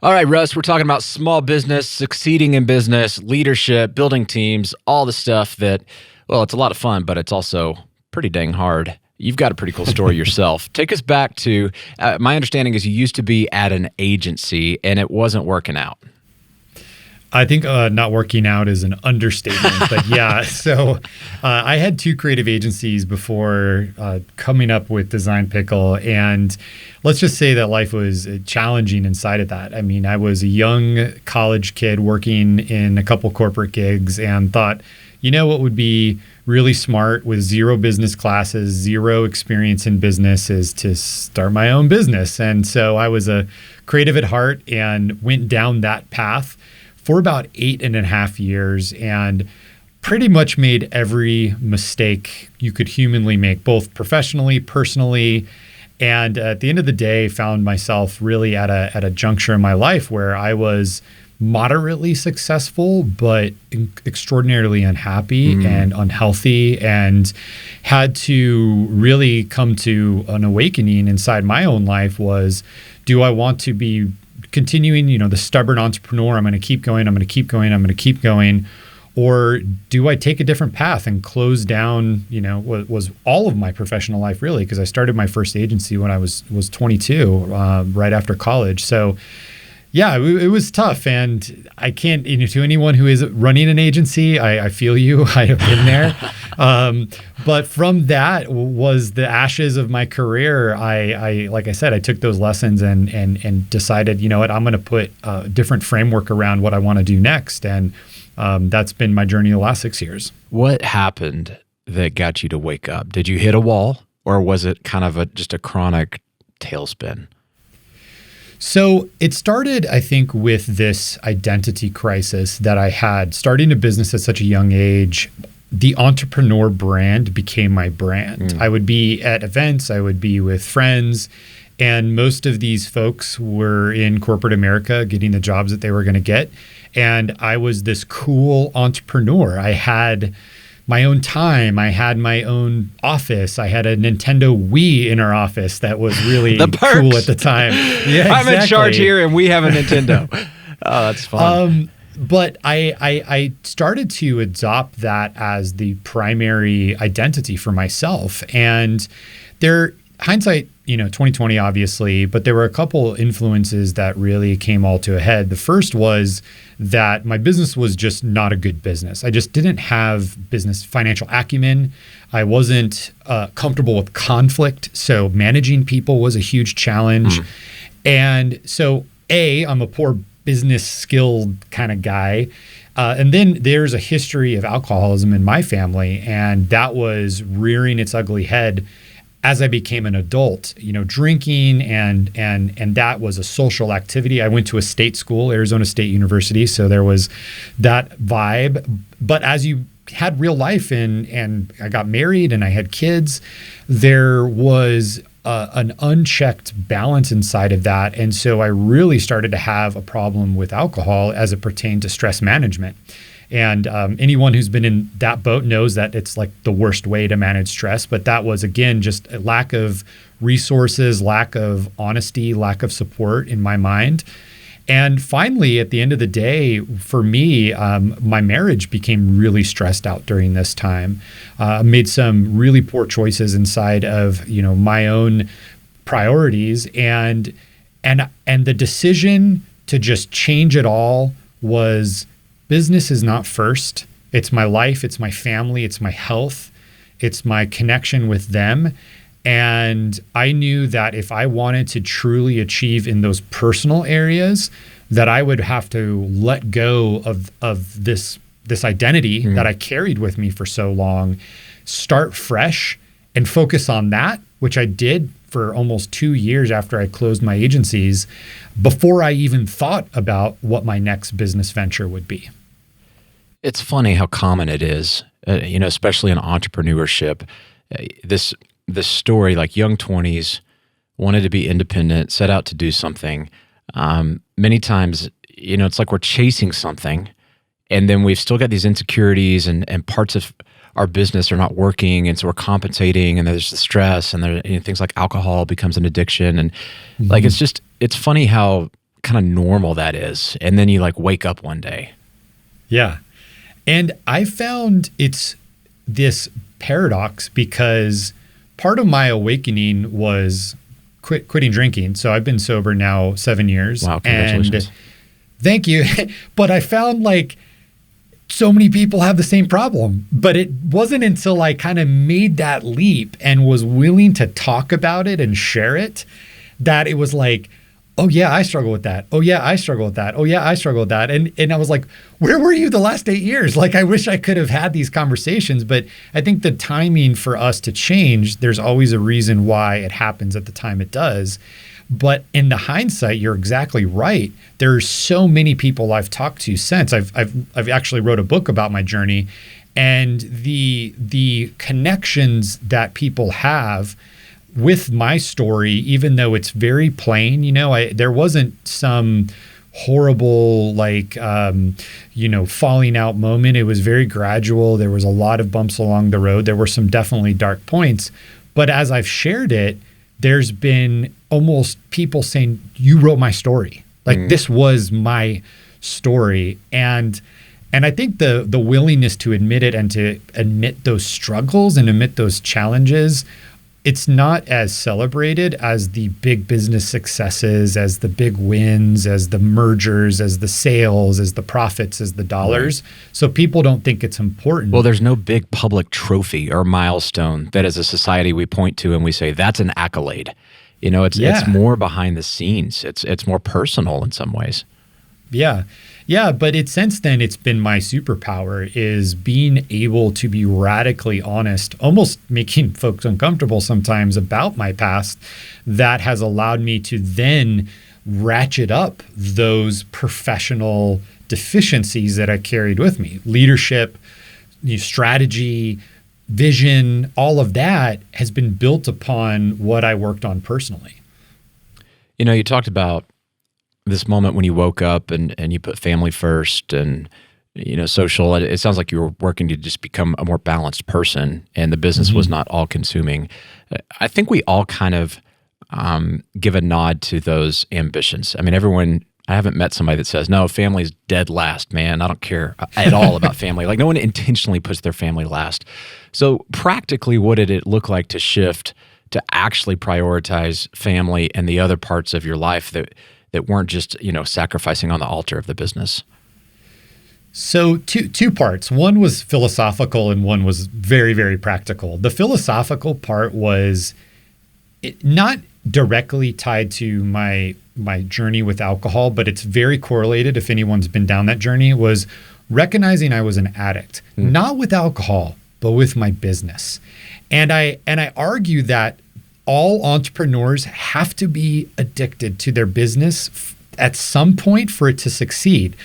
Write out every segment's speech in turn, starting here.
All right, Russ, we're talking about small business, succeeding in business, leadership, building teams, all the stuff that, well, it's a lot of fun, but it's also pretty dang hard. You've got a pretty cool story yourself. Take us back to, my understanding is you used to be at an agency and it wasn't working out. I think not working out is an understatement, but yeah. So I had two creative agencies before coming up with Design Pickle, and let's just say that life was challenging inside of that. I mean, I was a young college kid working in a couple corporate gigs and thought, you know what would be really smart with zero business classes, zero experience in business is to start my own business. And so I was a creative at heart and went down that path for about 8.5 years and pretty much made every mistake you could humanly make, both professionally, personally, and at the end of the day, found myself really at a juncture in my life where I was moderately successful, but extraordinarily unhappy and unhealthy, and had to really come to an awakening inside my own life was, do I want to be continuing, the stubborn entrepreneur, I'm going to keep going, I'm going to keep going, I'm going to keep going, or do I take a different path and close down, what was all of my professional life really, because I started my first agency when I was 22, right after college. So yeah, it was tough. And I can't, to anyone who is running an agency, I feel you, I have been there. But from that was the ashes of my career. I like I said, I took those lessons and decided, you know what, I'm going to put a different framework around what I want to do next. And that's been my journey the last 6 years. What happened that got you to wake up? Did you hit a wall, or was it kind of just a chronic tailspin? So it started, I think, with this identity crisis that I had. Starting a business at such a young age, the entrepreneur brand became my brand. I would be at events, I would be with friends, and most of these folks were in corporate America getting the jobs that they were going to get. And I was this cool entrepreneur. I had my own time. I had my own office. I had a Nintendo Wii in our office that was really cool at the time. Yeah, I'm in charge here and we have a Nintendo. Oh, that's fun. But I started to adopt that as the primary identity for myself. And hindsight, 2020 obviously, but there were a couple influences that really came all to a head. The first was that my business was just not a good business. I just didn't have business financial acumen. I wasn't comfortable with conflict. So managing people was a huge challenge. And so I'm a poor business skilled kind of guy. And then there's a history of alcoholism in my family. And that was rearing its ugly head as I became an adult, drinking and that was a social activity. I went to a state school, Arizona State University, so there was that vibe. But as you had real life and I got married and I had kids, there was an unchecked balance inside of that. And so I really started to have a problem with alcohol as it pertained to stress management. And anyone who's been in that boat knows that it's like the worst way to manage stress. But that was, again, just a lack of resources, lack of honesty, lack of support in my mind. And finally, at the end of the day, for me, my marriage became really stressed out during this time. I made some really poor choices inside of, my own priorities. And the decision to just change it all was, business is not first. It's my life, it's my family, it's my health, it's my connection with them. And I knew that if I wanted to truly achieve in those personal areas, that I would have to let go of this identity that I carried with me for so long, start fresh and focus on that, which I did for almost 2 years after I closed my agencies, before I even thought about what my next business venture would be. It's funny how common it is, especially in entrepreneurship. This story, like young 20s, wanted to be independent, set out to do something. Many times, it's like we're chasing something, and then we've still got these insecurities and parts of our business are not working, and so we're compensating, and there's the stress, and things like alcohol becomes an addiction, and like it's funny how kind of normal that is. And then you like wake up one day. Yeah. And I found it's this paradox because part of my awakening was quitting drinking. So I've been sober now 7 years. Wow, congratulations. And thank you. But I found like so many people have the same problem. But it wasn't until I kind of made that leap and was willing to talk about it and share it that it was like, oh yeah, I struggle with that. Oh yeah, I struggle with that. Oh yeah, I struggle with that. And I was like, where were you the last 8 years? Like, I wish I could have had these conversations, but I think the timing for us to change, there's always a reason why it happens at the time it does. But in the hindsight, you're exactly right. There's so many people I've talked to since. I've actually wrote a book about my journey, and the connections that people have with my story, even though it's very plain, there wasn't some horrible falling out moment. It was very gradual. There was a lot of bumps along the road. There were some definitely dark points, but as I've shared it, there's been almost people saying, you wrote my story. Like this was my story. And I think the willingness to admit it and to admit those struggles and admit those challenges, it's not as celebrated as the big business successes, as the big wins, as the mergers, as the sales, as the profits, as the dollars. Right. So people don't think it's important. Well, there's no big public trophy or milestone that as a society we point to and we say, that's an accolade. It's more behind the scenes. It's more personal in some ways. Yeah. Yeah, but since then, it's been my superpower is being able to be radically honest, almost making folks uncomfortable sometimes about my past. That has allowed me to then ratchet up those professional deficiencies that I carried with me. Leadership, strategy, vision, all of that has been built upon what I worked on personally. You talked about this moment when you woke up and you put family first and, social. It sounds like you were working to just become a more balanced person and the business was not all consuming. I think we all kind of give a nod to those ambitions. I mean, I haven't met somebody that says, no, family's dead last, man. I don't care at all about family. Like no one intentionally puts their family last. So practically, what did it look like to shift to actually prioritize family and the other parts of your life that weren't just, sacrificing on the altar of the business? So two parts. One was philosophical and one was very, very practical. The philosophical part was not directly tied to my journey with alcohol, but it's very correlated if anyone's been down that journey, was recognizing I was an addict, not with alcohol, but with my business. And I argue that all entrepreneurs have to be addicted to their business at some point for it to succeed.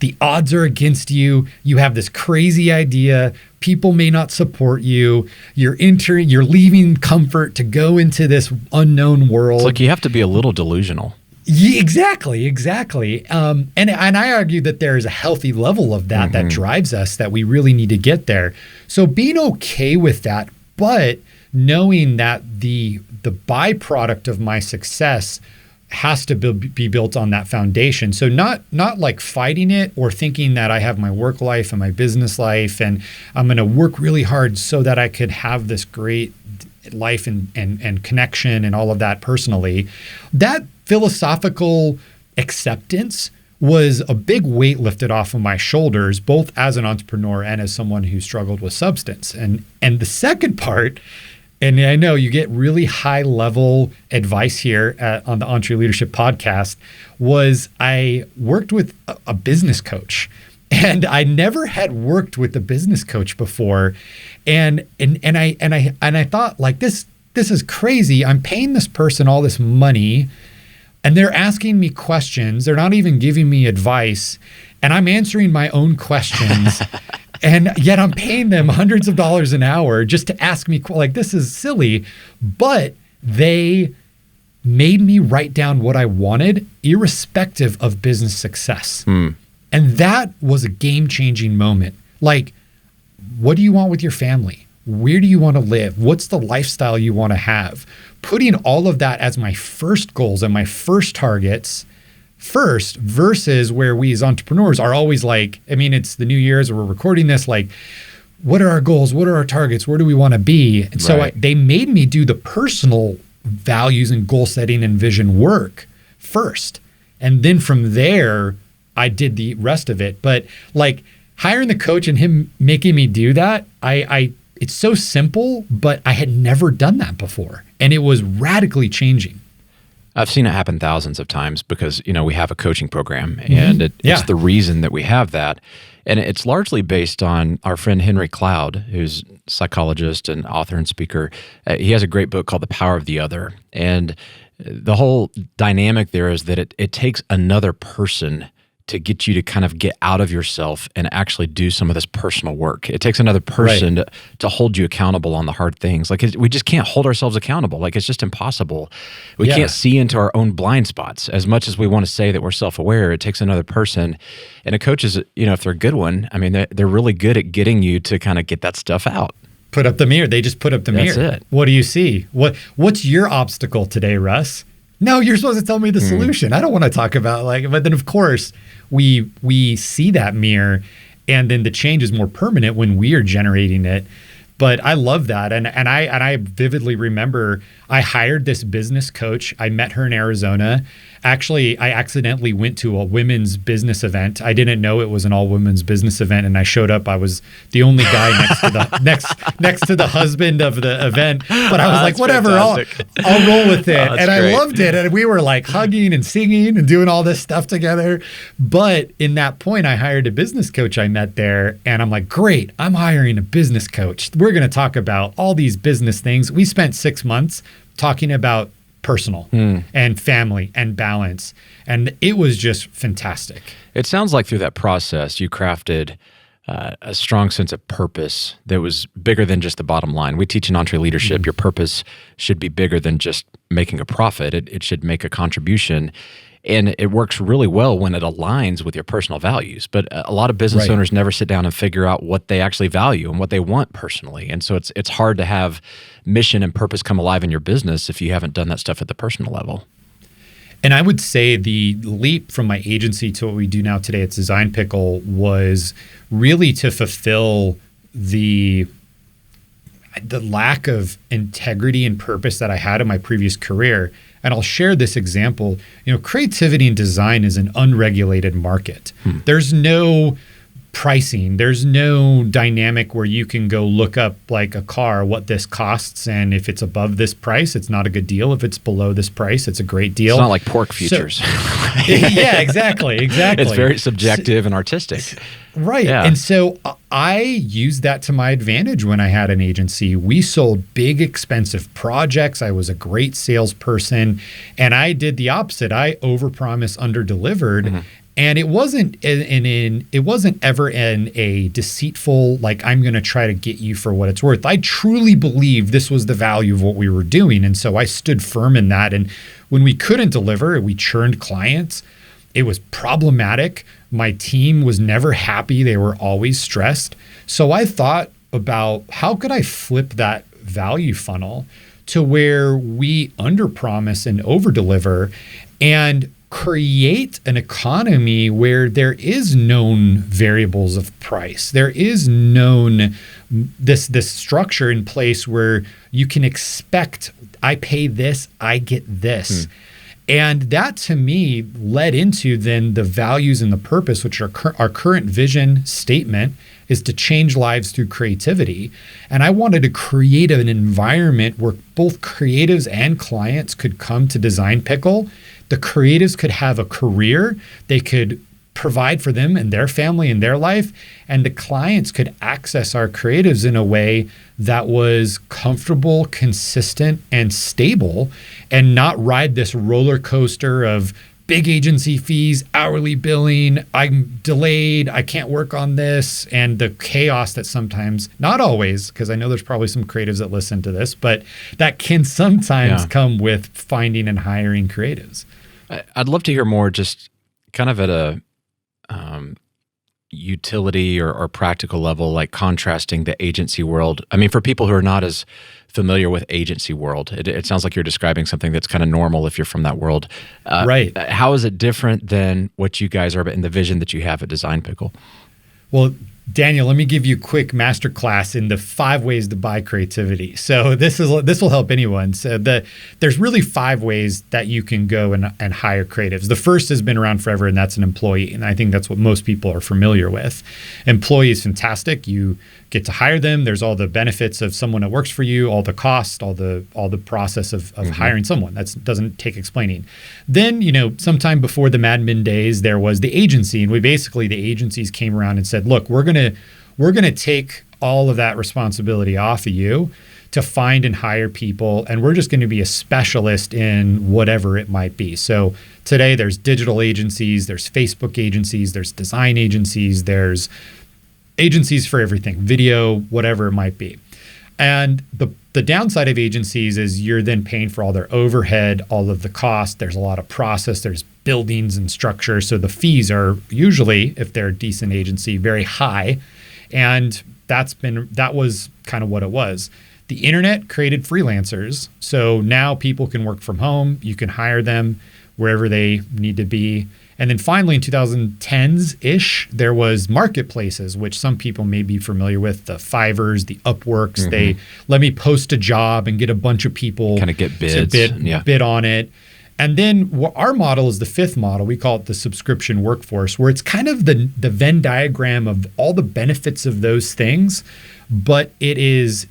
The odds are against you. You have this crazy idea. People may not support you. You're leaving comfort to go into this unknown world. It's like you have to be a little delusional. Yeah, exactly. And I argue that there is a healthy level of that that drives us, that we really need to get there. So being okay with that, but knowing that the byproduct of my success has to be built on that foundation. So not like fighting it or thinking that I have my work life and my business life and I'm going to work really hard so that I could have this great life and connection and all of that personally. That philosophical acceptance was a big weight lifted off of my shoulders, both as an entrepreneur and as someone who struggled with substance. And the second part, and I know you get really high level advice here on the EntreLeadership podcast, was I worked with a business coach, and I never had worked with a business coach before, and I thought, like, this is crazy. I'm paying this person all this money, and they're asking me questions. They're not even giving me advice, and I'm answering my own questions. And yet I'm paying them hundreds of dollars an hour just to ask me, like, this is silly. But they made me write down what I wanted, irrespective of business success. And that was a game-changing moment. Like, what do you want with your family? Where do you want to live? What's the lifestyle you want to have? Putting all of that as my first goals and my first targets first versus where we as entrepreneurs are always like, I mean, it's the New Year's or we're recording this, like, what are our goals? What are our targets? Where do we want to be? And so they made me do the personal values and goal setting and vision work first. And then from there, I did the rest of it. But like hiring the coach and him making me do that, it's so simple, but I had never done that before. And it was radically changing. I've seen it happen thousands of times because, we have a coaching program and it's the reason that we have that. And it's largely based on our friend Henry Cloud, who's a psychologist and author and speaker. He has a great book called The Power of the Other. And the whole dynamic there is that it takes another person to get you to kind of get out of yourself and actually do some of this personal work. It takes another person to hold you accountable on the hard things. Like we just can't hold ourselves accountable. Like it's just impossible. We can't see into our own blind spots as much as we want to say that we're self-aware. It takes another person. And a coach is, if they're a good one, I mean, they're really good at getting you to kind of get that stuff out. Put up the mirror. They just put up the mirror. That's it. What do you see? What's your obstacle today, Russ? No, you're supposed to tell me the solution. I don't want to talk about but then of course we see that mirror and then the change is more permanent when we are generating it. But I love that. And I vividly remember I hired this business coach. I met her in Arizona. Actually, I accidentally went to a women's business event. I didn't know it was an all women's business event. And I showed up. I was the only guy next to the husband of the event. But I was like, whatever, I'll roll with it. And I loved it. And we were like hugging and singing and doing all this stuff together. But in that point, I hired a business coach I met there. And I'm like, great, I'm hiring a business coach. We're going to talk about all these business things. We spent 6 months talking about personal and family and balance. And it was just fantastic. It sounds like through that process, you crafted a strong sense of purpose that was bigger than just the bottom line. We teach in EntreLeadership, your purpose should be bigger than just making a profit. It should make a contribution. And it works really well when it aligns with your personal values. But a lot of business owners never sit down and figure out what they actually value and what they want personally. And so it's hard to have mission and purpose come alive in your business if you haven't done that stuff at the personal level. And I would say the leap from my agency to what we do now today at Design Pickle was really to fulfill the lack of integrity and purpose that I had in my previous career. And I'll share this example. Creativity and design is an unregulated market. There's no pricing. There's no dynamic where you can go look up like a car, what this costs. And if it's above this price, it's not a good deal. If it's below this price, it's a great deal. It's not like pork futures. Yeah, exactly. It's very subjective and artistic. Right. Yeah. And so I used that to my advantage when I had an agency. We sold big, expensive projects. I was a great salesperson. And I did the opposite. I overpromised, underdelivered. And it wasn't ever in a deceitful, like, I'm going to try to get you for what it's worth. I truly believed this was the value of what we were doing. And so I stood firm in that. And when we couldn't deliver, we churned clients. It was problematic. My team was never happy. They were always stressed. So I thought about how could I flip that value funnel to where we underpromise and overdeliver and create an economy where there is known variables of price. There is known this structure in place where you can expect, I pay this, I get this. And that to me led into then the values and the purpose, which are our current vision statement is to change lives through creativity. And I wanted to create an environment where both creatives and clients could come to Design Pickle. The creatives could have a career. They could provide for them and their family and their life. And the clients could access our creatives in a way that was comfortable, consistent, and stable, and not ride this roller coaster of big agency fees, hourly billing, I'm delayed, I can't work on this, and the chaos that sometimes, not always, because I know there's probably some creatives that listen to this, but that can sometimes come with finding and hiring creatives. I'd love to hear more just kind of at utility or practical level, like contrasting the agency world. I mean, for people who are not as familiar with agency world, it sounds like you're describing something that's kind of normal if you're from that world. Right. How is it different than what you guys are in the vision that you have at Design Pickle? Well, Daniel, let me give you a quick masterclass in the 5 ways to buy creativity. So this will help anyone. So there's really 5 ways that you can go and hire creatives. The first has been around forever, and that's an employee. And I think that's what most people are familiar with. Employee is fantastic. You get to hire them. There's all the benefits of someone that works for you, all the cost, all the process of hiring someone. That doesn't take explaining. Then, sometime before the Mad Men days, there was the agency, and the agencies came around and said, look, we're gonna take all of that responsibility off of you to find and hire people, and we're just going to be a specialist in whatever it might be. So today there's digital agencies, there's Facebook agencies, there's design agencies, there's agencies for everything, video, whatever it might be. And the downside of agencies is you're then paying for all their overhead, all of the cost. There's a lot of process. There's buildings and structure. So the fees are usually, if they're a decent agency, very high. And that was kind of what it was. The internet created freelancers. So now people can work from home. You can hire them wherever they need to be. And then finally in 2010s-ish, there was marketplaces, which some people may be familiar with, the Fivers, the Upworks. They let me post a job and get a bunch of people kind of get bids, to bid on it. And then our model is the 5th model. We call it the subscription workforce, where it's kind of the Venn diagram of all the benefits of those things. But it is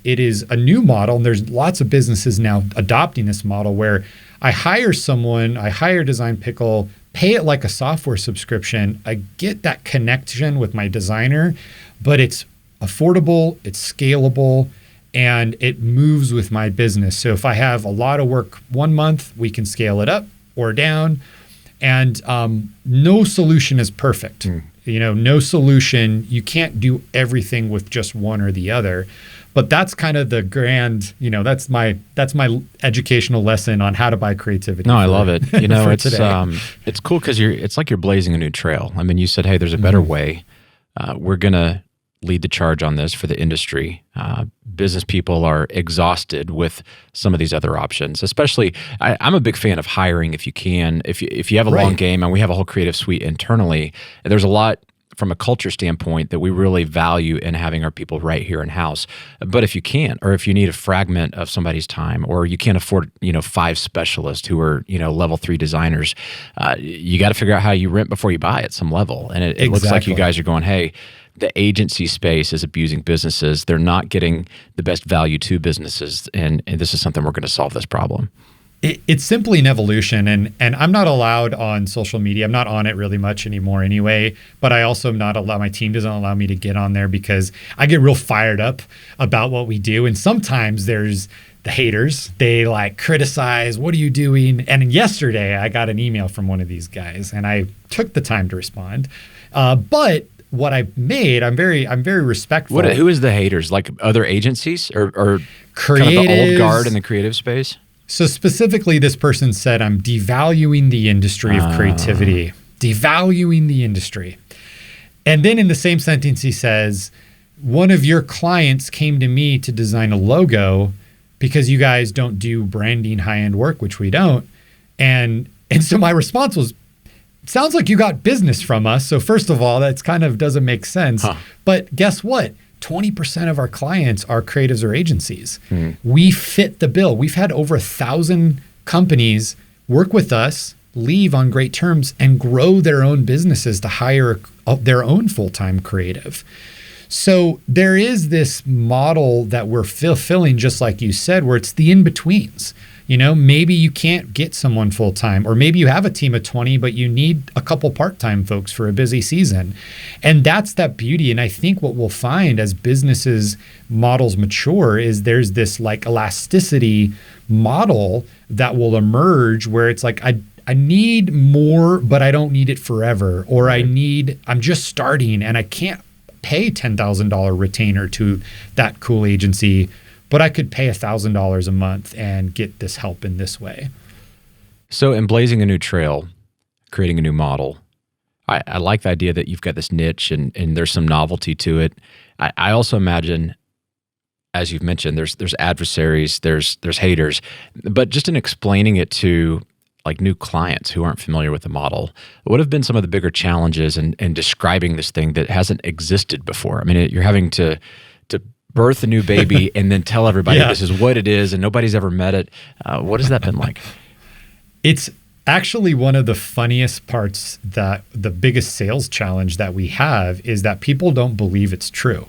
a new model, and there's lots of businesses now adopting this model where I hire Design Pickle, pay it like a software subscription. I get that connection with my designer, but it's affordable, it's scalable, and it moves with my business. So if I have a lot of work one month, we can scale it up or down. And no solution is perfect. No solution. You can't do everything with just one or the other. But that's kind of the grand, that's my educational lesson on how to buy creativity. No, I love it. It's cool because it's like you're blazing a new trail. I mean, you said, hey, there's a better way. We're gonna lead the charge on this for the industry. Business people are exhausted with some of these other options. Especially, I'm a big fan of hiring if you can. If you have a long game, and we have a whole creative suite internally, and there's a lot from a culture standpoint that we really value in having our people right here in house. But if you can't, or if you need a fragment of somebody's time, or you can't afford 5 specialists who are level 3 designers, you got to figure out how you rent before you buy at some level. And it looks like you guys are going, hey, the agency space is abusing businesses. They're not getting the best value to businesses, and this is something we're going to solve this problem. It's simply an evolution, and I'm not allowed on social media. I'm not on it really much anymore anyway, but I also am not allowed, my team doesn't allow me to get on there because I get real fired up about what we do. And sometimes there's the haters. They criticize, what are you doing? And yesterday I got an email from one of these guys, and I took the time to respond. But what I made, I'm very respectful. Who is the haters? Like other agencies or creatives, kind of the old guard in the creative space? So specifically, this person said, I'm devaluing the industry of creativity, devaluing the industry. And then in the same sentence, he says, one of your clients came to me to design a logo because you guys don't do branding high-end work, which we don't. And so my response was, sounds like you got business from us. So first of all, that's kind of doesn't make sense. But guess what? 20% of our clients are creatives or agencies. We fit the bill. We've had over 1,000 companies work with us, leave on great terms, and grow their own businesses to hire their own full-time creative. So there is this model that we're fulfilling, just like you said, where it's the in-betweens. Maybe you can't get someone full-time, or maybe you have a team of 20, but you need a couple part-time folks for a busy season. And that's that beauty. And I think what we'll find as businesses models mature is there's this elasticity model that will emerge where it's like, I need more, but I don't need it forever. Or I'm just starting and I can't pay $10,000 retainer to that cool agency, but I could pay $1,000 a month and get this help in this way. So in blazing a new trail, creating a new model, I like the idea that you've got this niche and there's some novelty to it. I also imagine, as you've mentioned, there's adversaries, there's haters, but just in explaining it to like new clients who aren't familiar with the model, what have been some of the bigger challenges in describing this thing that hasn't existed before? I mean, you're having to birth a new baby and then tell everybody this is what it is and nobody's ever met it. What has that been like? It's actually one of the funniest parts, that the biggest sales challenge that we have is that people don't believe it's true.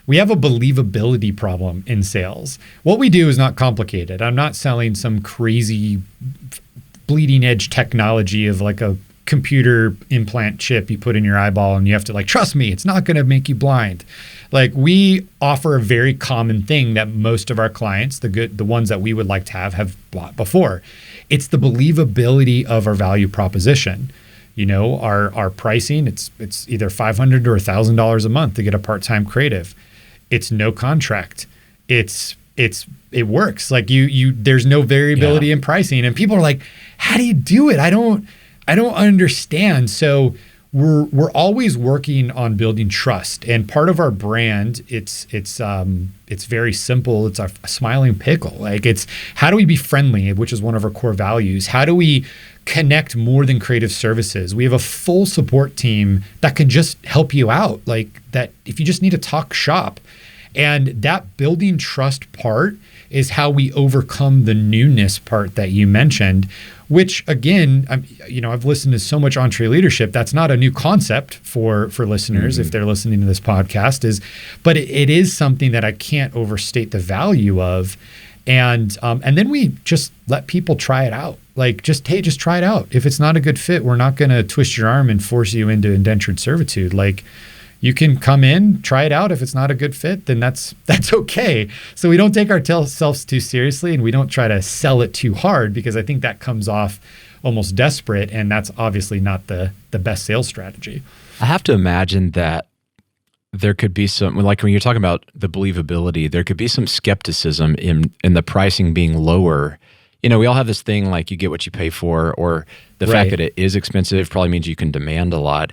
We have a believability problem in sales. What we do is not complicated. I'm not selling some crazy bleeding edge technology of like a computer implant chip you put in your eyeball and you have to like, trust me, it's not going to make you blind. Like, we offer a very common thing that most of our clients, the ones that we would like to have bought before. It's the believability of our value proposition. You know, our pricing, it's either $500 or $1,000 a month to get a part-time creative. It's no contract. It works. Like there's no variability in pricing, and people are like, how do you do it? I don't understand. So we're always working on building trust, and part of our brand, it's very simple. It's a smiling pickle. Like, it's how do we be friendly, which is one of our core values. How do we connect more than creative services? We have a full support team that can just help you out, like that if you just need to talk shop. And that building trust part is how we overcome the newness part that you mentioned, which again, I've listened to so much EntreLeadership. That's not a new concept for listeners if they're listening to this podcast, but it is something that I can't overstate the value of. And then we just let people try it out. Like, just try it out. If it's not a good fit, we're not going to twist your arm and force you into indentured servitude. Like, you can come in, try it out. If it's not a good fit, then that's okay. So we don't take ourselves too seriously, and we don't try to sell it too hard, because I think that comes off almost desperate, and that's obviously not the best sales strategy. I have to imagine that there could be some, like when you're talking about the believability, there could be some skepticism in the pricing being lower. You know, we all have this thing like you get what you pay for, or the fact that it is expensive probably means you can demand a lot.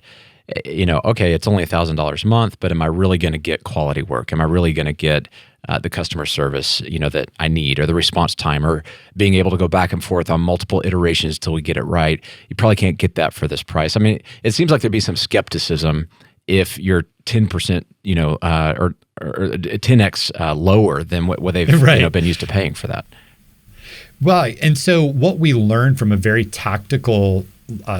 You know, okay, it's only $1,000 a month, but am I really going to get quality work? Am I really going to get the customer service, that I need, or the response time, or being able to go back and forth on multiple iterations till we get it right? You probably can't get that for this price. I mean, it seems like there'd be some skepticism if you're 10%, or 10x lower than what they've been used to paying for that. Well, and so what we learned from a very tactical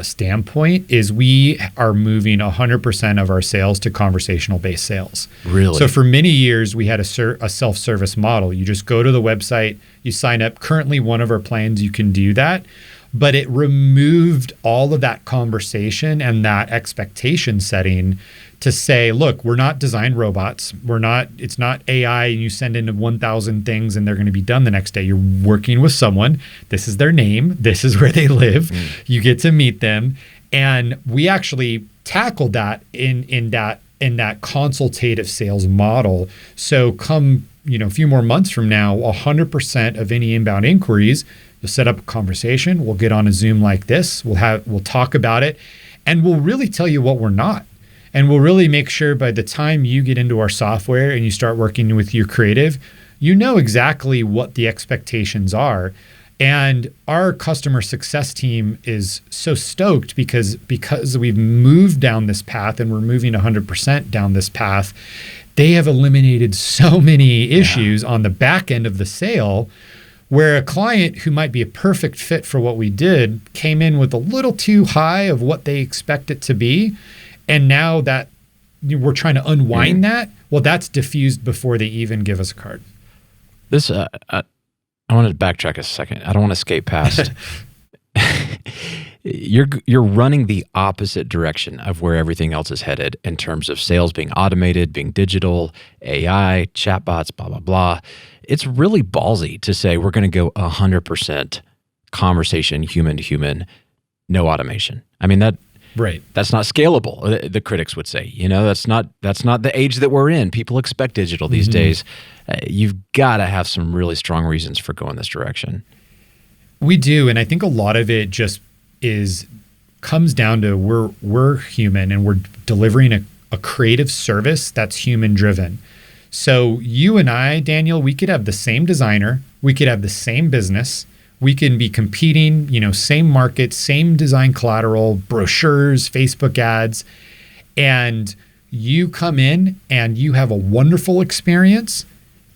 standpoint is we are moving 100% of our sales to conversational-based sales. Really? So for many years, we had a self-service model. You just go to the website, you sign up. Currently, one of our plans, you can do that. But it removed all of that conversation and that expectation setting to say, look, we're not design robots. It's not AI and you send in 1,000 things and they're going to be done the next day. You're working with someone. This is their name. This is where they live. You get to meet them. And we actually tackled that in that consultative sales model. So come, a few more months from now, 100% of any inbound inquiries, you'll set up a conversation. We'll get on a Zoom like this. We'll talk about it, and we'll really tell you what we're not. And we'll really make sure by the time you get into our software and you start working with your creative, you know exactly what the expectations are. And our customer success team is so stoked because we've moved down this path and we're moving 100% down this path. They have eliminated so many issues on the back end of the sale, where a client who might be a perfect fit for what we did came in with a little too high of what they expect it to be. And now that we're trying to unwind that, well, that's diffused before they even give us a card. This, I want to backtrack a second. I don't want to skate past. You're running the opposite direction of where everything else is headed in terms of sales being automated, being digital, AI, chatbots, blah, blah, blah. It's really ballsy to say we're going to go 100% conversation, human to human, no automation. I mean, that's not scalable, the critics would say. That's not the age that we're in. People expect digital these days. You've got to have some really strong reasons for going this direction. We do, and I think a lot of it just is comes down to we're human and we're delivering a creative service that's human driven. So you and I, Daniel, we could have the same designer, we could have the same business, we can be competing, same market, same design collateral, brochures, Facebook ads, and you come in and you have a wonderful experience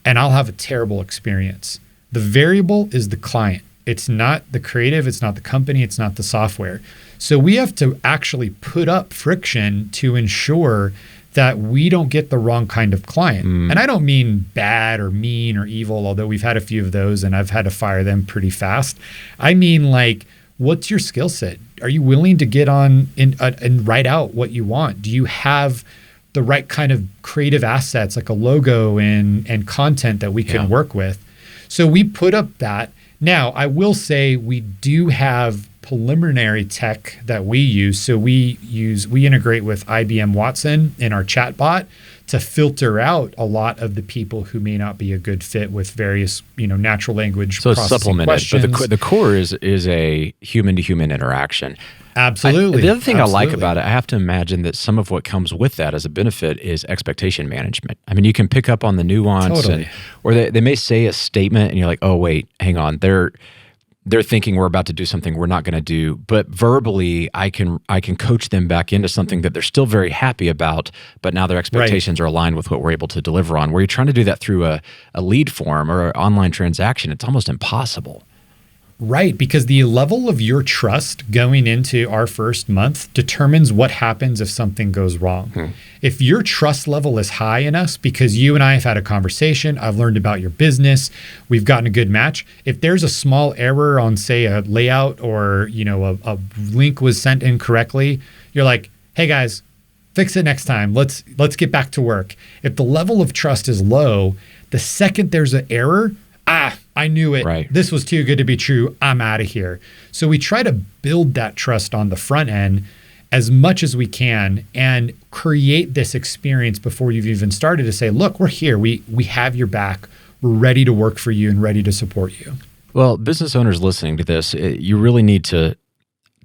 and I'll have a terrible experience. The variable is the client. It's not the creative, it's not the company, it's not the software. So we have to actually put up friction to ensure that we don't get the wrong kind of client. And I don't mean bad or mean or evil, although we've had a few of those and I've had to fire them pretty fast. I mean, like, what's your skill set? Are you willing to get on and write out what you want? Do you have the right kind of creative assets, like a logo and content that we can work with? So we put up that. Now, I will say we do have preliminary tech that we use. So we integrate with IBM Watson in our chatbot to filter out a lot of the people who may not be a good fit with various, natural language so processing it's supplemented, questions. but the core is a human-to-human interaction. Absolutely. The other thing Absolutely. I like about it, I have to imagine that some of what comes with that as a benefit is expectation management. I mean, you can pick up on the nuance, Totally. or they may say a statement and you're like, oh, wait, hang on. They're thinking we're about to do something we're not going to do. But verbally, I can coach them back into something that they're still very happy about, but now their expectations are aligned with what we're able to deliver on. Where you're trying to do that through a lead form or an online transaction, it's almost impossible. Right, because the level of your trust going into our first month determines what happens if something goes wrong. If your trust level is high in us because you and I have had a conversation, I've learned about your business, we've gotten a good match. If there's a small error on, say, a layout or a link was sent incorrectly, you're like, hey guys, fix it next time. Let's get back to work. If the level of trust is low, the second there's an error, I knew it. Right. This was too good to be true. I'm out of here. So we try to build that trust on the front end as much as we can and create this experience before you've even started to say, look, we're here. We have your back. We're ready to work for you and ready to support you. Well, business owners listening to this, you really need to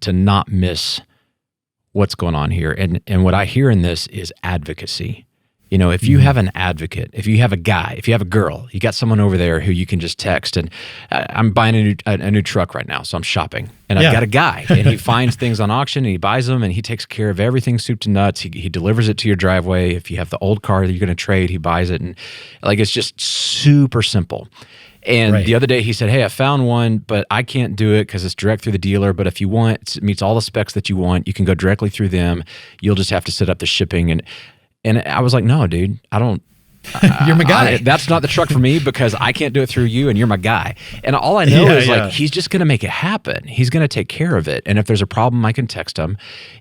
not miss what's going on here. And what I hear in this is advocacy. If you have an advocate, if you have a guy, if you have a girl, you got someone over there who you can just text. And I'm buying a new truck right now, so I'm shopping. And I've got a guy, and he finds things on auction, and he buys them, and he takes care of everything soup to nuts. He delivers it to your driveway. If you have the old car that you're going to trade, he buys it. And it's just super simple. And the other day he said, hey, I found one, but I can't do it because it's direct through the dealer. But if you want, it meets all the specs that you want, you can go directly through them. You'll just have to set up the shipping. And I was like, no, dude, I don't. You're my guy. That's not the truck for me because I can't do it through you and you're my guy. And all I know is he's just going to make it happen. He's going to take care of it. And if there's a problem, I can text him.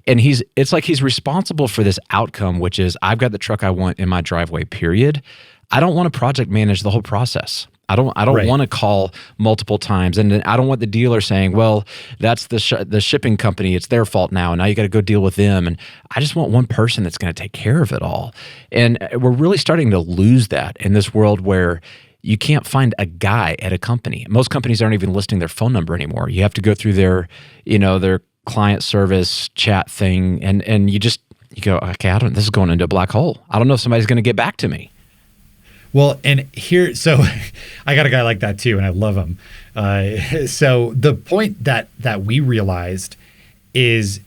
And it's like he's responsible for this outcome, which is I've got the truck I want in my driveway, period. I don't want to project manage the whole process. I don't want to call multiple times, and I don't want the dealer saying, "Well, that's the shipping company; it's their fault now. And now you got to go deal with them." And I just want one person that's going to take care of it all. And we're really starting to lose that in this world where you can't find a guy at a company. Most companies aren't even listing their phone number anymore. You have to go through their client service chat thing, and you go, okay, this is going into a black hole. I don't know if somebody's going to get back to me. Well, and here, so I got a guy like that too, and I love him. So the point that we realized is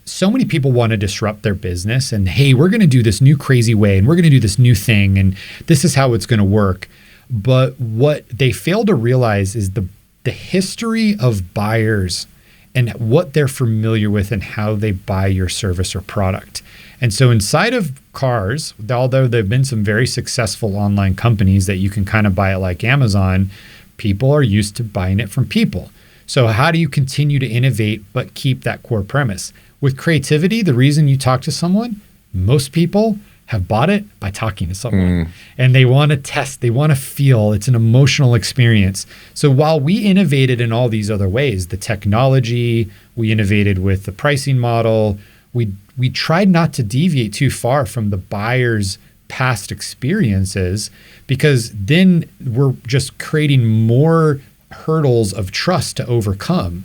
so many people want to disrupt their business and, hey, we're going to do this new crazy way and we're going to do this new thing and this is how it's going to work. But what they fail to realize is the history of buyers and what they're familiar with and how they buy your service or product. And so inside of cars, although there have been some very successful online companies that you can kind of buy it like Amazon, people are used to buying it from people. So how do you continue to innovate but keep that core premise? With creativity, the reason you talk to someone, most people have bought it by talking to someone. And they want to test, they want to feel, it's an emotional experience. So while we innovated in all these other ways, the technology, we innovated with the pricing model, we tried not to deviate too far from the buyer's past experiences, because then we're just creating more hurdles of trust to overcome,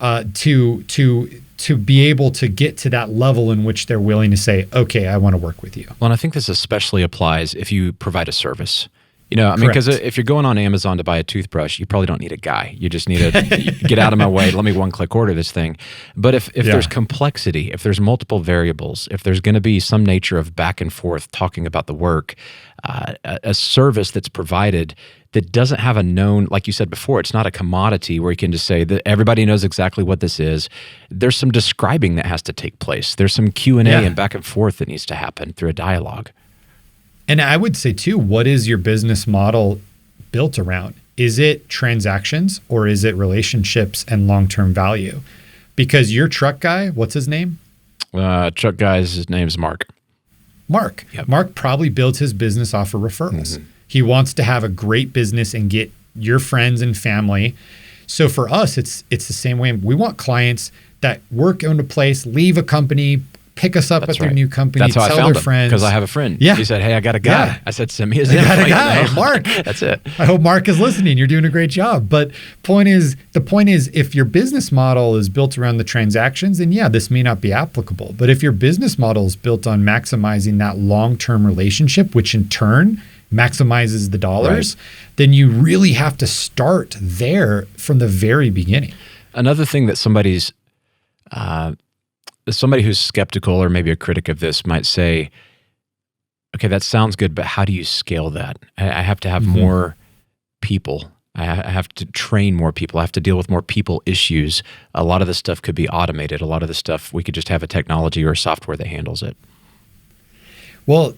to to be able to get to that level in which they're willing to say, okay, I want to work with you. Well, and I think this especially applies if you provide a service. You know, I mean, because if you're going on Amazon to buy a toothbrush, you probably don't need a guy. You just need to get out of my way. Let me one-click order this thing. But if there's complexity, if there's multiple variables, if there's going to be some nature of back and forth talking about the work, a service that's provided that doesn't have a known, like you said before, it's not a commodity where you can just say that everybody knows exactly what this is. There's some describing that has to take place. There's some Q&A and back and forth that needs to happen through a dialogue. And I would say too, what is your business model built around? Is it transactions or is it relationships and long-term value? Because your truck guy, what's his name? Truck guy's his name's Mark. Mark. Yep. Mark probably builds his business off of referrals. Mm-hmm. He wants to have a great business and get your friends and family. So for us, it's the same way. We want clients that work in a place, leave a company, pick us up at their new company, That's how tell I found their him, friends. Because I have a friend. Yeah. He said, hey, I got a guy. Yeah. I said, send me his info. I got a guy, Mark. That's it. I hope Mark is listening. You're doing a great job. But the point is, if your business model is built around the transactions, then this may not be applicable. But if your business model is built on maximizing that long-term relationship, which in turn maximizes the dollars, then you really have to start there from the very beginning. Another thing that somebody who's skeptical or maybe a critic of this might say, okay, that sounds good, but how do you scale that? I have to have more people. I have to train more people. I have to deal with more people issues. A lot of this stuff could be automated. A lot of this stuff, we could just have a technology or a software that handles it. Well,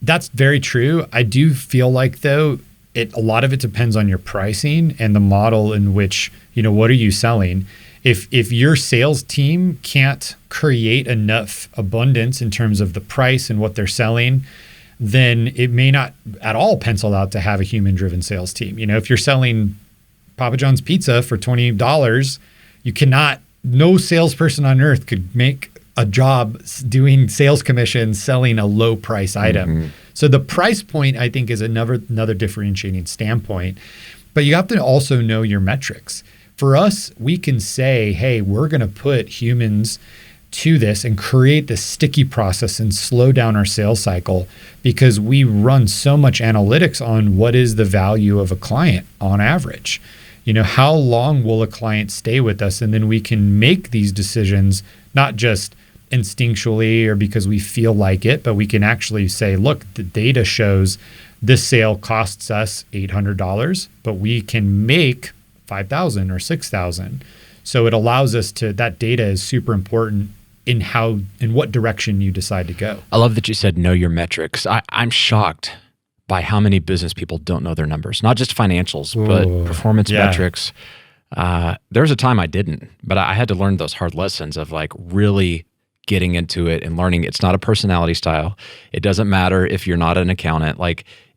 that's very true. I do feel like, though, a lot of it depends on your pricing and the model in which, what are you selling? If your sales team can't create enough abundance in terms of the price and what they're selling, then it may not at all pencil out to have a human-driven sales team. If you're selling Papa John's pizza for $20, no salesperson on earth could make a job doing sales commissions selling a low price item. Mm-hmm. So the price point, I think, is another differentiating standpoint. But you have to also know your metrics. For us, we can say, hey, we're going to put humans to this and create this sticky process and slow down our sales cycle because we run so much analytics on what is the value of a client on average. How long will a client stay with us? And then we can make these decisions, not just instinctually or because we feel like it, but we can actually say, look, the data shows this sale costs us $800, but we can make $5,000 or $6,000. So it allows us to, that data is super important in what direction you decide to go. I love that you said know your metrics. I'm shocked by how many business people don't know their numbers, not just financials, but performance metrics. There was a time I didn't, but I had to learn those hard lessons of really getting into it and learning it's not a personality style. It doesn't matter if you're not an accountant.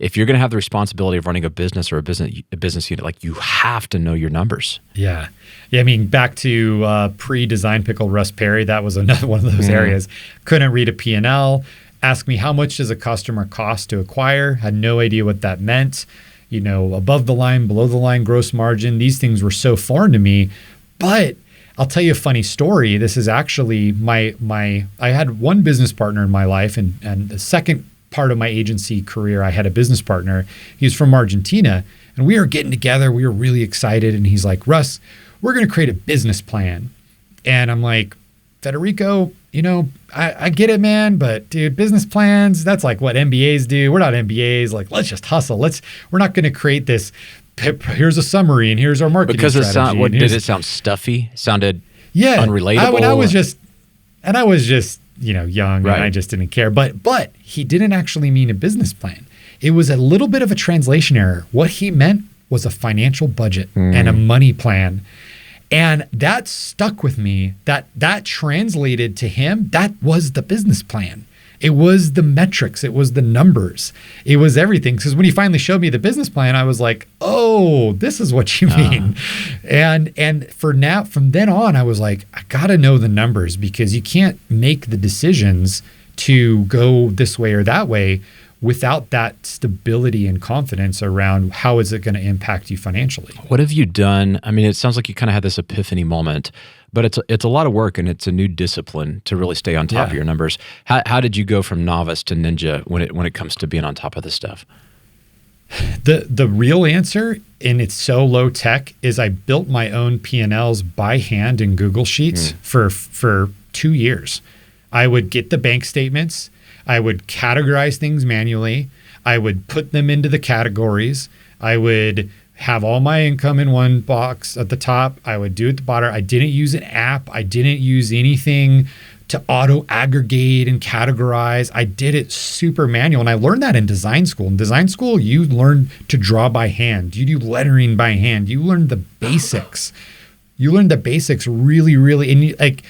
If you're going to have the responsibility of running a business or a business unit, you have to know your numbers. Yeah. I mean, back to pre-Design Pickle Russ Perry, that was another one of those areas. Couldn't read a P&L. Asked me, how much does a customer cost to acquire? Had no idea what that meant. Above the line, below the line, gross margin. These things were so foreign to me. But I'll tell you a funny story. This is actually I had one business partner in my life, and the second part of my agency career, I had a business partner. He was from Argentina, and we were getting together. We were really excited, and he's like, Russ, we're going to create a business plan. And I'm like, Federico, I get it, man, but dude, business plans, that's like what MBAs do. We're not MBAs. Let's just hustle. We're not going to create this. Here's a summary and here's our marketing strategy. Did it sound stuffy? Sounded unrelatable? I was just young and I just didn't care. But he didn't actually mean a business plan. It was a little bit of a translation error. What he meant was a financial budget and a money plan. And that stuck with me. That translated to him. That was the business plan. It was the metrics. It was the numbers. It was everything. Because when he finally showed me the business plan, I was like, oh, this is what you mean. And from then on, I was like, I got to know the numbers because you can't make the decisions to go this way or that way without that stability and confidence around how is it going to impact you financially. What have you done? I mean, it sounds like you kind of had this epiphany moment, but it's a lot of work and it's a new discipline to really stay on top of your numbers. How did you go from novice to ninja when it comes to being on top of this stuff? The real answer, and it's so low tech, is I built my own P&Ls by hand in Google Sheets for 2 years. I would get the bank statements. I would categorize things manually. I would put them into the categories. I would have all my income in one box at the top. I would do it at the bottom. I didn't use an app. I didn't use anything to auto aggregate and categorize. I did it super manual. And I learned that in design school. In design school, you learn to draw by hand. You do lettering by hand. You learn the basics. You learn the basics really, really. And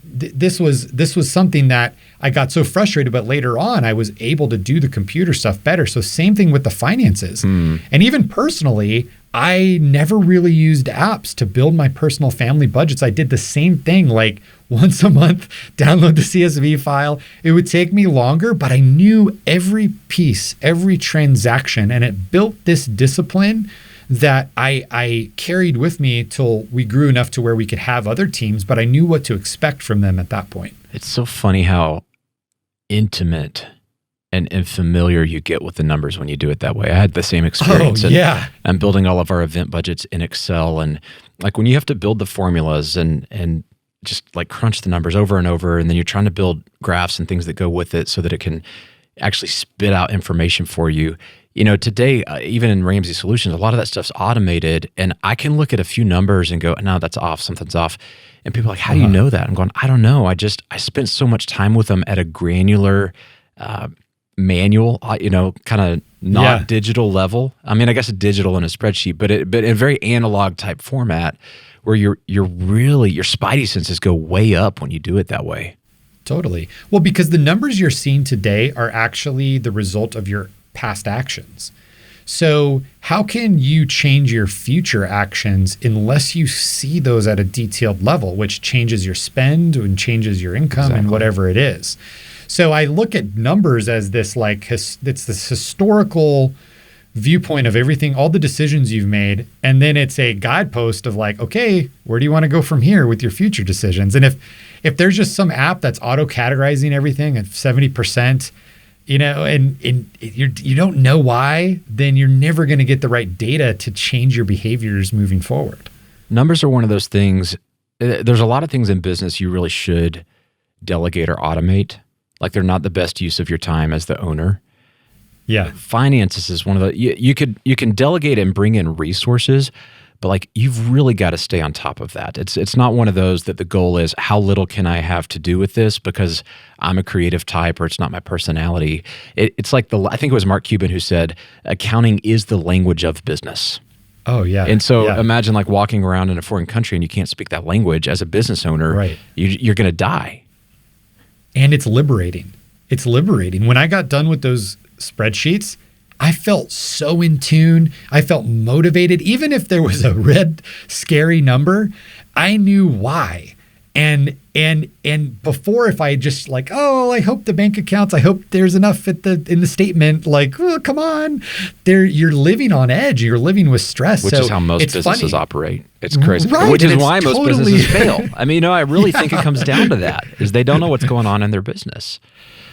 this was something that I got so frustrated, but later on I was able to do the computer stuff better. So same thing with the finances. And even personally, I never really used apps to build my personal family budgets. I did the same thing, like once a month, download the CSV file. It would take me longer, but I knew every piece, every transaction, and it built this discipline that I carried with me till we grew enough to where we could have other teams, but I knew what to expect from them at that point. It's so funny how intimate and familiar you get with the numbers when you do it that way. I had the same experience. I'm building all of our event budgets in Excel, and like when you have to build the formulas and just like crunch the numbers over and over, and then you're trying to build graphs and things that go with it so that it can actually spit out information for you. You know, today, even in Ramsey Solutions, a lot of that stuff's automated, and I can look at a few numbers and go, no, that's off, something's off. And people are like, how do you know that? I'm going, I don't know. I spent so much time with them at a granular manual, kind of not digital level. I mean, I guess a digital in a spreadsheet, but in a very analog type format where you're really, your spidey senses go way up when you do it that way. Totally. Well, because the numbers you're seeing today are actually the result of your past actions. So how can you change your future actions unless you see those at a detailed level, which changes your spend and changes your income and whatever it is? So I look at numbers as this it's this historical viewpoint of everything, all the decisions you've made. And then it's a guidepost of like, okay, where do you want to go from here with your future decisions? And if there's just some app that's auto categorizing everything at 70%, and you don't know why, then you're never going to get the right data to change your behaviors moving forward. Numbers are one of those things. There's a lot of things in business you really should delegate or automate. Like they're not the best use of your time as the owner. Yeah. Finances is one of the, you can delegate and bring in resources, but like you've really got to stay on top of that. It's not one of those that the goal is how little can I have to do with this because I'm a creative type or it's not my personality. It's like I think it was Mark Cuban who said, accounting is the language of business. Oh yeah. And so imagine like walking around in a foreign country and you can't speak that language as a business owner. Right. You're going to die. And it's liberating. It's liberating. When I got done with those spreadsheets, I felt so in tune. I felt motivated. Even if there was a red, scary number, I knew why. And before, if I just like, oh, I hope the bank accounts, I hope there's enough in the statement. Like, oh, come on, you're living on edge. You're living with stress. Which is how most businesses operate. It's crazy. Right, which is why most businesses fail. I mean, I really think it comes down to that, is they don't know what's going on in their business.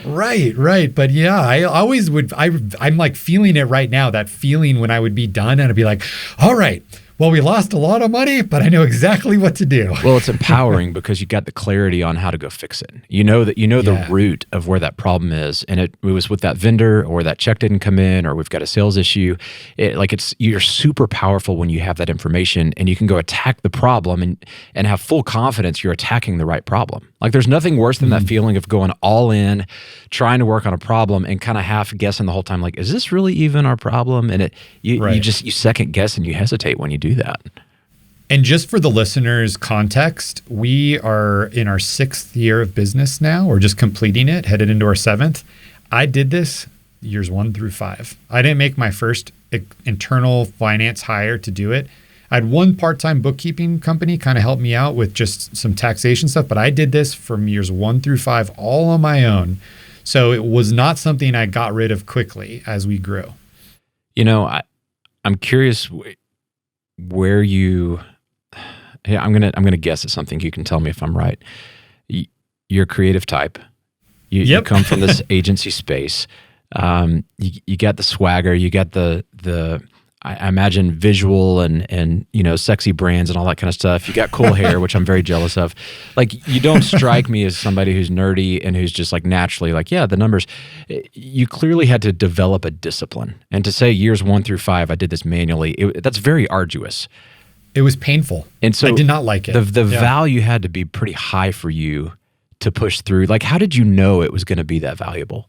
Right. But yeah, I always would, I'm like feeling it right now, that feeling when I would be done and I'd be like, all right, well, we lost a lot of money, but I know exactly what to do. Well, it's empowering because you got the clarity on how to go fix it. You know the root of where that problem is, and it was with that vendor, or that check didn't come in, or we've got a sales issue. You're super powerful when you have that information, and you can go attack the problem and have full confidence you're attacking the right problem. Like there's nothing worse than that feeling of going all in, trying to work on a problem and kind of half guessing the whole time, like, is this really even our problem? And you second guess and you hesitate when you do that. And just for the listeners' context, we are in our 6th year of business now, or just completing it, headed into our 7th. I did this years 1 through 5. I didn't make my first internal finance hire to do it. I had one part-time bookkeeping company kind of help me out with just some taxation stuff, but I did this from years 1 through 5 all on my own, So it was not something I got rid of quickly as we grew. I'm curious where you. Yeah, I'm gonna guess at something. You can tell me if I'm right. You're a creative type. You come from this agency space. You got the swagger. You got the I imagine visual and sexy brands and all that kind of stuff. You got cool hair, which I'm very jealous of. Like, you don't strike me as somebody who's nerdy and who's just like naturally like, yeah, the numbers. You clearly had to develop a discipline. And to say years 1 through 5, I did this manually, that's very arduous. It was painful. And so I did not like it. The value had to be pretty high for you to push through. Like, how did you know it was going to be that valuable?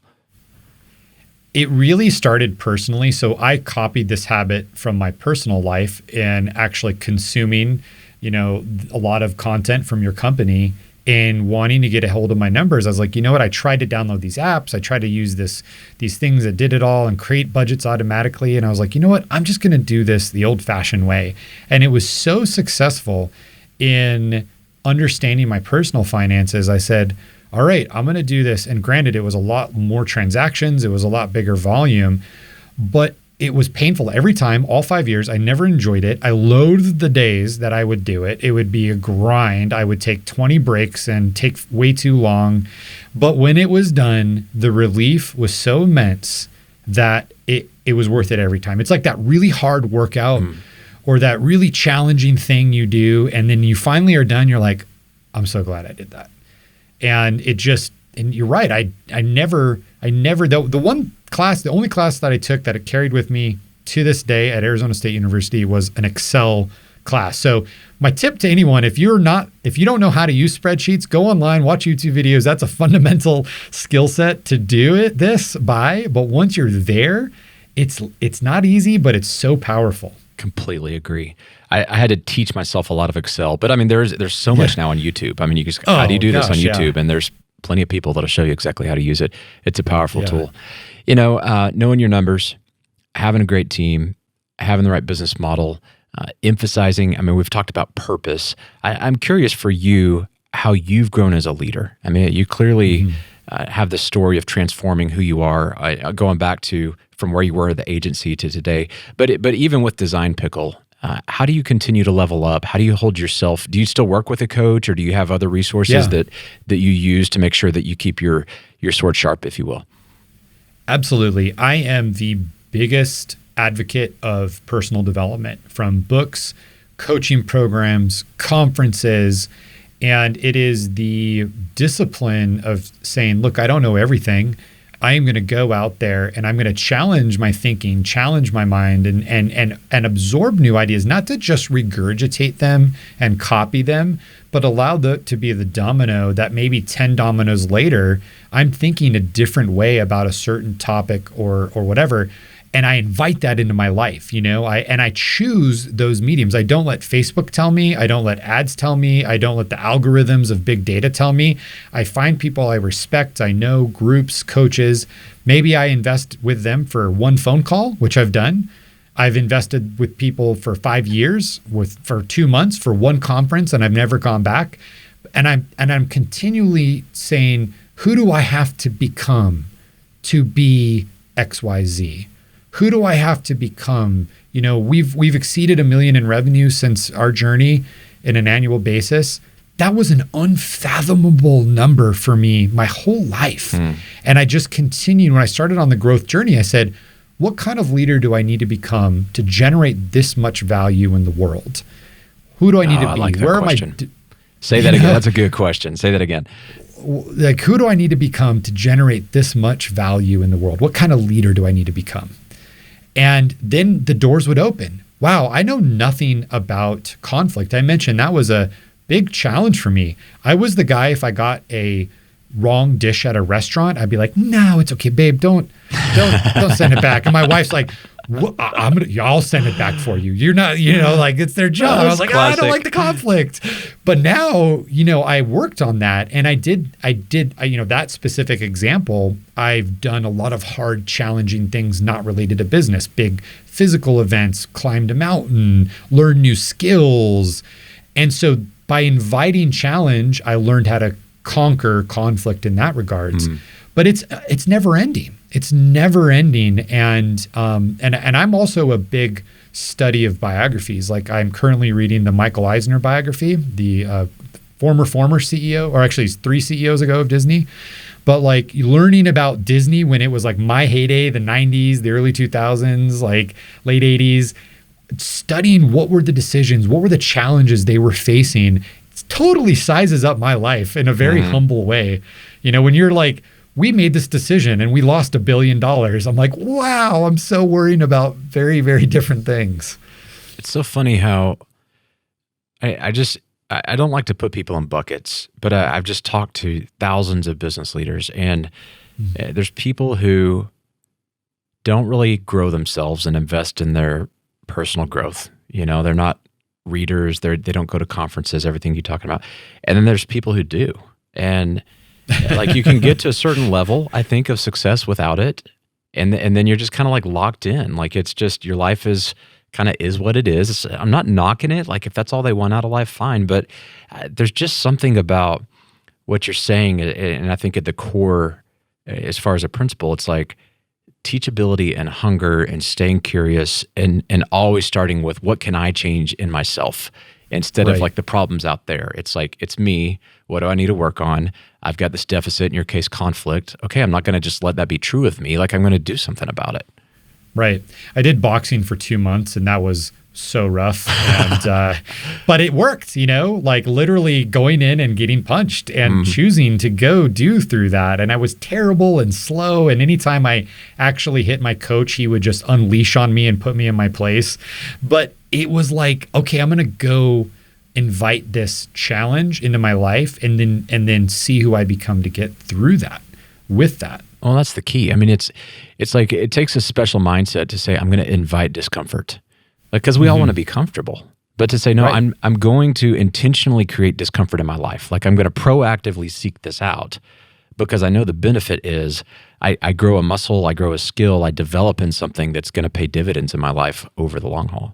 It really started personally. So I copied this habit from my personal life in actually consuming, a lot of content from your company and wanting to get a hold of my numbers. I was like, you know what? I tried to download these apps. I tried to use these things that did it all and create budgets automatically. And I was like, you know what? I'm just going to do this the old-fashioned way. And it was so successful in understanding my personal finances. I said, all right, I'm going to do this. And granted, it was a lot more transactions. It was a lot bigger volume, but it was painful every time, all 5 years. I never enjoyed it. I loathed the days that I would do it. It would be a grind. I would take 20 breaks and take way too long. But when it was done, the relief was so immense that it was worth it every time. It's like that really hard workout or that really challenging thing you do. And then you finally are done. You're like, I'm so glad I did that. And and you're right. I never, the only class that I took that it carried with me to this day at Arizona State University was an Excel class. So my tip to anyone, if you don't know how to use spreadsheets, go online, watch YouTube videos. That's a fundamental skill set to do this by. But once you're there, it's not easy, but it's so powerful. Completely agree. I had to teach myself a lot of Excel, but I mean, there's so much now on YouTube. I mean, you just, how do you do this on YouTube? Yeah. And there's plenty of people that'll show you exactly how to use it. It's a powerful tool. Knowing your numbers, having a great team, having the right business model, emphasizing, I mean, we've talked about purpose. I'm curious for you, how you've grown as a leader. I mean, you clearly have the story of transforming who you are, going back to from where you were at the agency to today. But even with Design Pickle, how do you continue to level up? How do you hold yourself? Do you still work with a coach, or do you have other resources that you use to make sure that you keep your sword sharp, if you will? Absolutely. I am the biggest advocate of personal development, from books, coaching programs, conferences, and it is the discipline of saying, look, I don't know everything. I am going to go out there and I'm going to challenge my thinking, challenge my mind, and absorb new ideas, not to just regurgitate them and copy them, but allow to be the domino that maybe 10 dominoes later, I'm thinking a different way about a certain topic or whatever. And I invite that into my life, I choose those mediums. I don't let Facebook tell me. I don't let ads tell me. I don't let the algorithms of big data tell me. I find people I respect. I know groups, coaches. Maybe I invest with them for one phone call, which I've done. I've invested with people for 5 years, for 2 months, for one conference, and I've never gone back. And I'm continually saying, who do I have to become to be XYZ? Who do I have to become? We've exceeded $1 million in revenue since our journey in an annual basis. That was an unfathomable number for me my whole life. And I just continued. When I started on the growth journey, I said, what kind of leader do I need to become to generate this much value in the world? Who do I need to be? I like that Where question. am I? Say that again. That's a good question. Say that again. Like, who do I need to become to generate this much value in the world? What kind of leader do I need to become? And then the doors would open. Wow, I know nothing about conflict. I mentioned that was a big challenge for me. I was the guy, if I got a wrong dish at a restaurant, I'd be like, no, it's okay, babe, don't send it back. And my wife's like, I'll send it back for you. You're not, like, it's their job. I was like, I don't like the conflict. But now, I worked on that, and I did, that specific example, I've done a lot of hard, challenging things not related to business, big physical events, climbed a mountain, learned new skills. And so by inviting challenge, I learned how to conquer conflict in that regards. but it's never ending. It's never ending. And I'm also a big study of biographies. Like I'm currently reading the Michael Eisner biography, the former CEO, or actually 3 CEOs ago of Disney. But like learning about Disney when it was like my heyday, the 90s, the early 2000s, like late 80s, studying what were the decisions, what were the challenges they were facing, it totally sizes up my life in a very humble way. You know, when you're like, we made this decision and we lost $1 billion. I'm like, wow, I'm so worrying about very, very different things. It's so funny how I don't like to put people in buckets, but I've just talked to thousands of business leaders, and there's people who don't really grow themselves and invest in their personal growth. You know, they're not readers. They don't go to conferences, everything you're talking about. And then there's people who do. And like you can get to a certain level, I think, of success without it. And then you're just kind of like locked in. Like it's just, your life is kind of is what it is. I'm not knocking it. Like if that's all they want out of life, fine. But there's just something about what you're saying. And I think at the core, as far as a principle, it's like teachability and hunger and staying curious and always starting with what can I change in myself instead of like the problems out there. It's like, it's me. What do I need to work on? I've got this deficit, in your case, conflict. Okay, I'm not going to just let that be true of me. Like I'm going to do something about it. Right. I did boxing for 2 months, and that was so rough. And but it worked, you know, like literally going in and getting punched and choosing to go do through that. And I was terrible and slow. And anytime I actually hit my coach, he would just unleash on me and put me in my place. But it was like, okay, I'm going to go invite this challenge into my life and then see who I become to get through that with that. Well, that's the key. I mean, it's like it takes a special mindset to say, I'm going to invite discomfort. Like, because we all want to be comfortable. But to say, no, I'm going to intentionally create discomfort in my life. Like I'm going to proactively seek this out because I know the benefit is I grow a muscle, I grow a skill, I develop in something that's going to pay dividends in my life over the long haul.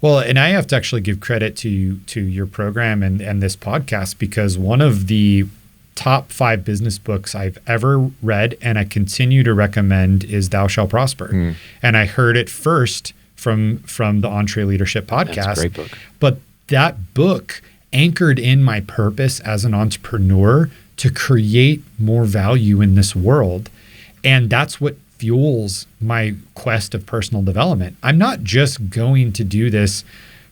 Well, and I have to actually give credit to your program and this podcast, because one of the top 5 business books I've ever read and I continue to recommend is Thou Shall Prosper. And I heard it first from the EntreLeadership podcast. That's a great book. But that book anchored in my purpose as an entrepreneur to create more value in this world. And that's what fuels my quest of personal development. I'm not just going to do this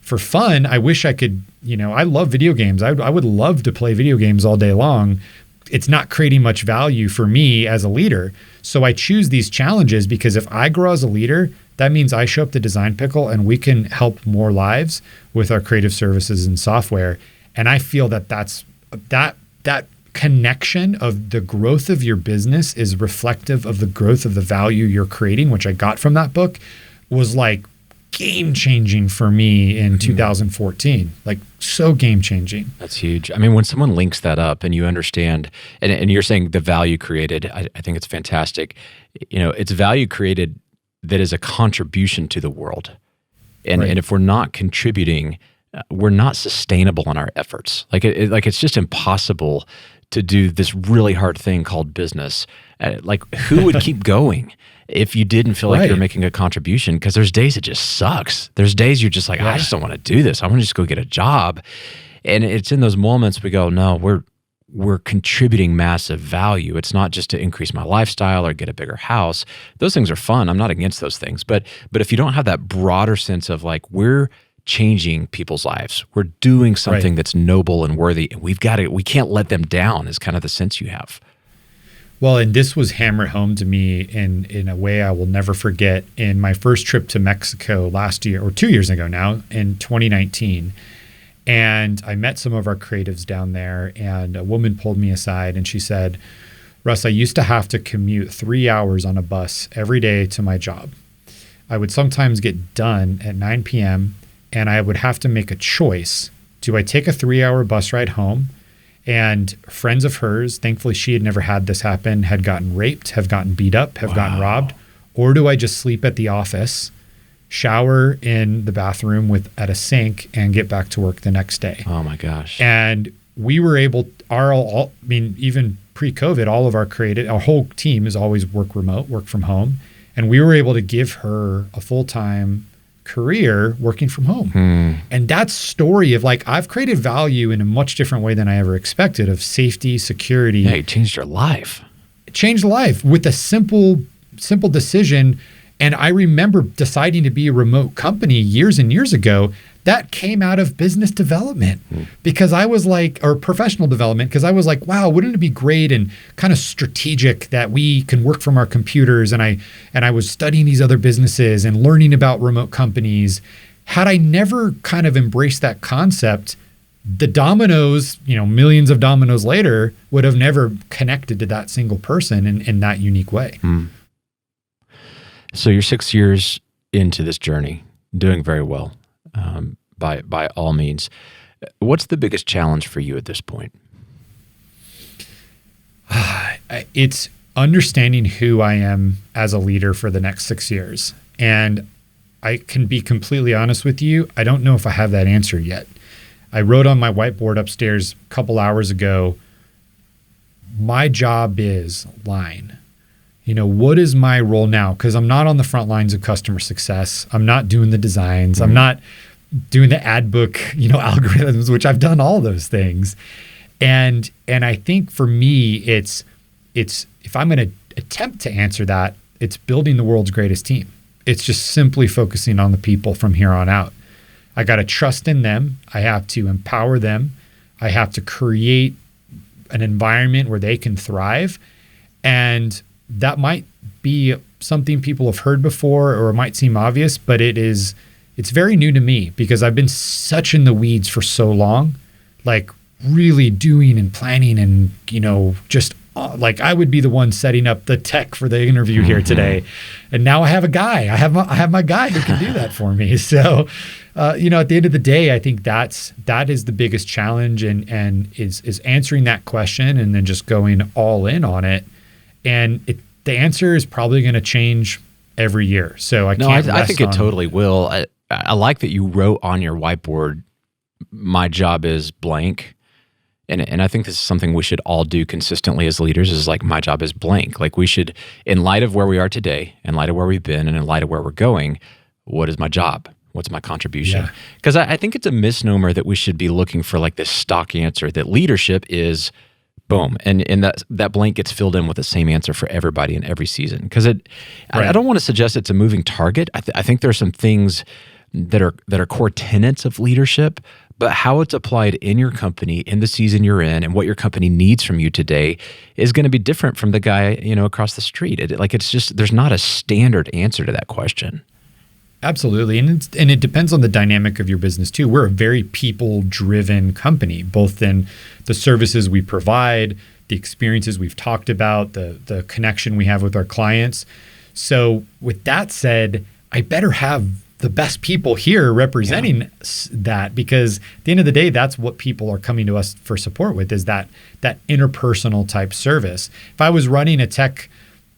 for fun. I wish I could, you know, I love video games. I would love to play video games all day long. It's not creating much value for me as a leader. So I choose these challenges because if I grow as a leader, that means I show up to Design Pickle and we can help more lives with our creative services and software. And I feel that that connection of the growth of your business is reflective of the growth of the value you're creating, which I got from that book, was like game changing for me in 2014. Like so game changing. That's huge. I mean, when someone links that up and you understand, and you're saying the value created, I think it's fantastic. You know, it's value created that is a contribution to the world. And if we're not contributing, we're not sustainable in our efforts. Like it's just impossible to do this really hard thing called business. Like who would keep going if you didn't feel like you're making a contribution? Because there's days it just sucks. There's days you're just like, I just don't want to do this. I want to just go get a job. And it's in those moments we go, no, we're contributing massive value. It's not just to increase my lifestyle or get a bigger house. Those things are fun. I'm not against those things. But if you don't have that broader sense of like, we're changing people's lives, we're doing something that's noble and worthy, and we can't let them down, is kind of the sense you have. Well, and this was hammered home to me in a way I will never forget in my first trip to Mexico last year, or 2 years ago now, in 2019. And I met some of our creatives down there, and a woman pulled me aside and she said, Russ, I used to have to commute 3 hours on a bus every day to my job. I would sometimes get done at 9 p.m. and I would have to make a choice. Do I take a 3-hour bus ride home? And friends of hers, thankfully she had never had this happen, had gotten raped, have gotten beat up, have gotten robbed. Or do I just sleep at the office, shower in the bathroom at a sink, and get back to work the next day? Oh my gosh. And we were able, even pre-COVID, our whole team is always work remote, work from home. And we were able to give her a full-time career working from home. And that story of like, I've created value in a much different way than I ever expected, of safety, security. Yeah, it changed your life. It changed life with a simple decision. And I remember deciding to be a remote company years and years ago. That came out of business development because I was like, or professional development, because I was like, wow, wouldn't it be great and kind of strategic that we can work from our computers? And I was studying these other businesses and learning about remote companies. Had I never kind of embraced that concept, the dominoes, millions of dominoes later, would have never connected to that single person in that unique way. So you're 6 years into this journey, doing very well. By all means. What's the biggest challenge for you at this point? It's understanding who I am as a leader for the next 6 years. And I can be completely honest with you, I don't know if I have that answer yet. I wrote on my whiteboard upstairs a couple hours ago, my job is line. What is my role now? Because I'm not on the front lines of customer success. I'm not doing the designs. I'm not doing the ad book, algorithms, which I've done all those things. And I think for me, it's if I'm going to attempt to answer that, it's building the world's greatest team. It's just simply focusing on the people from here on out. I got to trust in them. I have to empower them. I have to create an environment where they can thrive. And that might be something people have heard before, or it might seem obvious, but it's very new to me because I've been such in the weeds for so long, like really doing and planning and, just like I would be the one setting up the tech for the interview here today. And now I have a guy. I have my guy who can do that for me. So, at the end of the day, I think that is the biggest challenge and is answering that question and then just going all in on it. And the answer is probably going to change every year. So I think it totally will. I like that you wrote on your whiteboard, my job is blank. And I think this is something we should all do consistently as leaders, is like, my job is blank. Like, we should, in light of where we are today, in light of where we've been, and in light of where we're going, what is my job? What's my contribution? Because I think it's a misnomer that we should be looking for like this stock answer that leadership is boom. And that blank gets filled in with the same answer for everybody in every season. Because I don't want to suggest it's a moving target. I think there are some things that are core tenets of leadership, but how it's applied in your company, in the season you're in, and what your company needs from you today is going to be different from the guy, across the street. It's just, there's not a standard answer to that question. Absolutely. And it depends on the dynamic of your business too. We're a very people-driven company, both in the services we provide, the experiences we've talked about, the connection we have with our clients. So with that said, I better have the best people here representing that, because at the end of the day, that's what people are coming to us for support with, is that interpersonal type service. If I was running a tech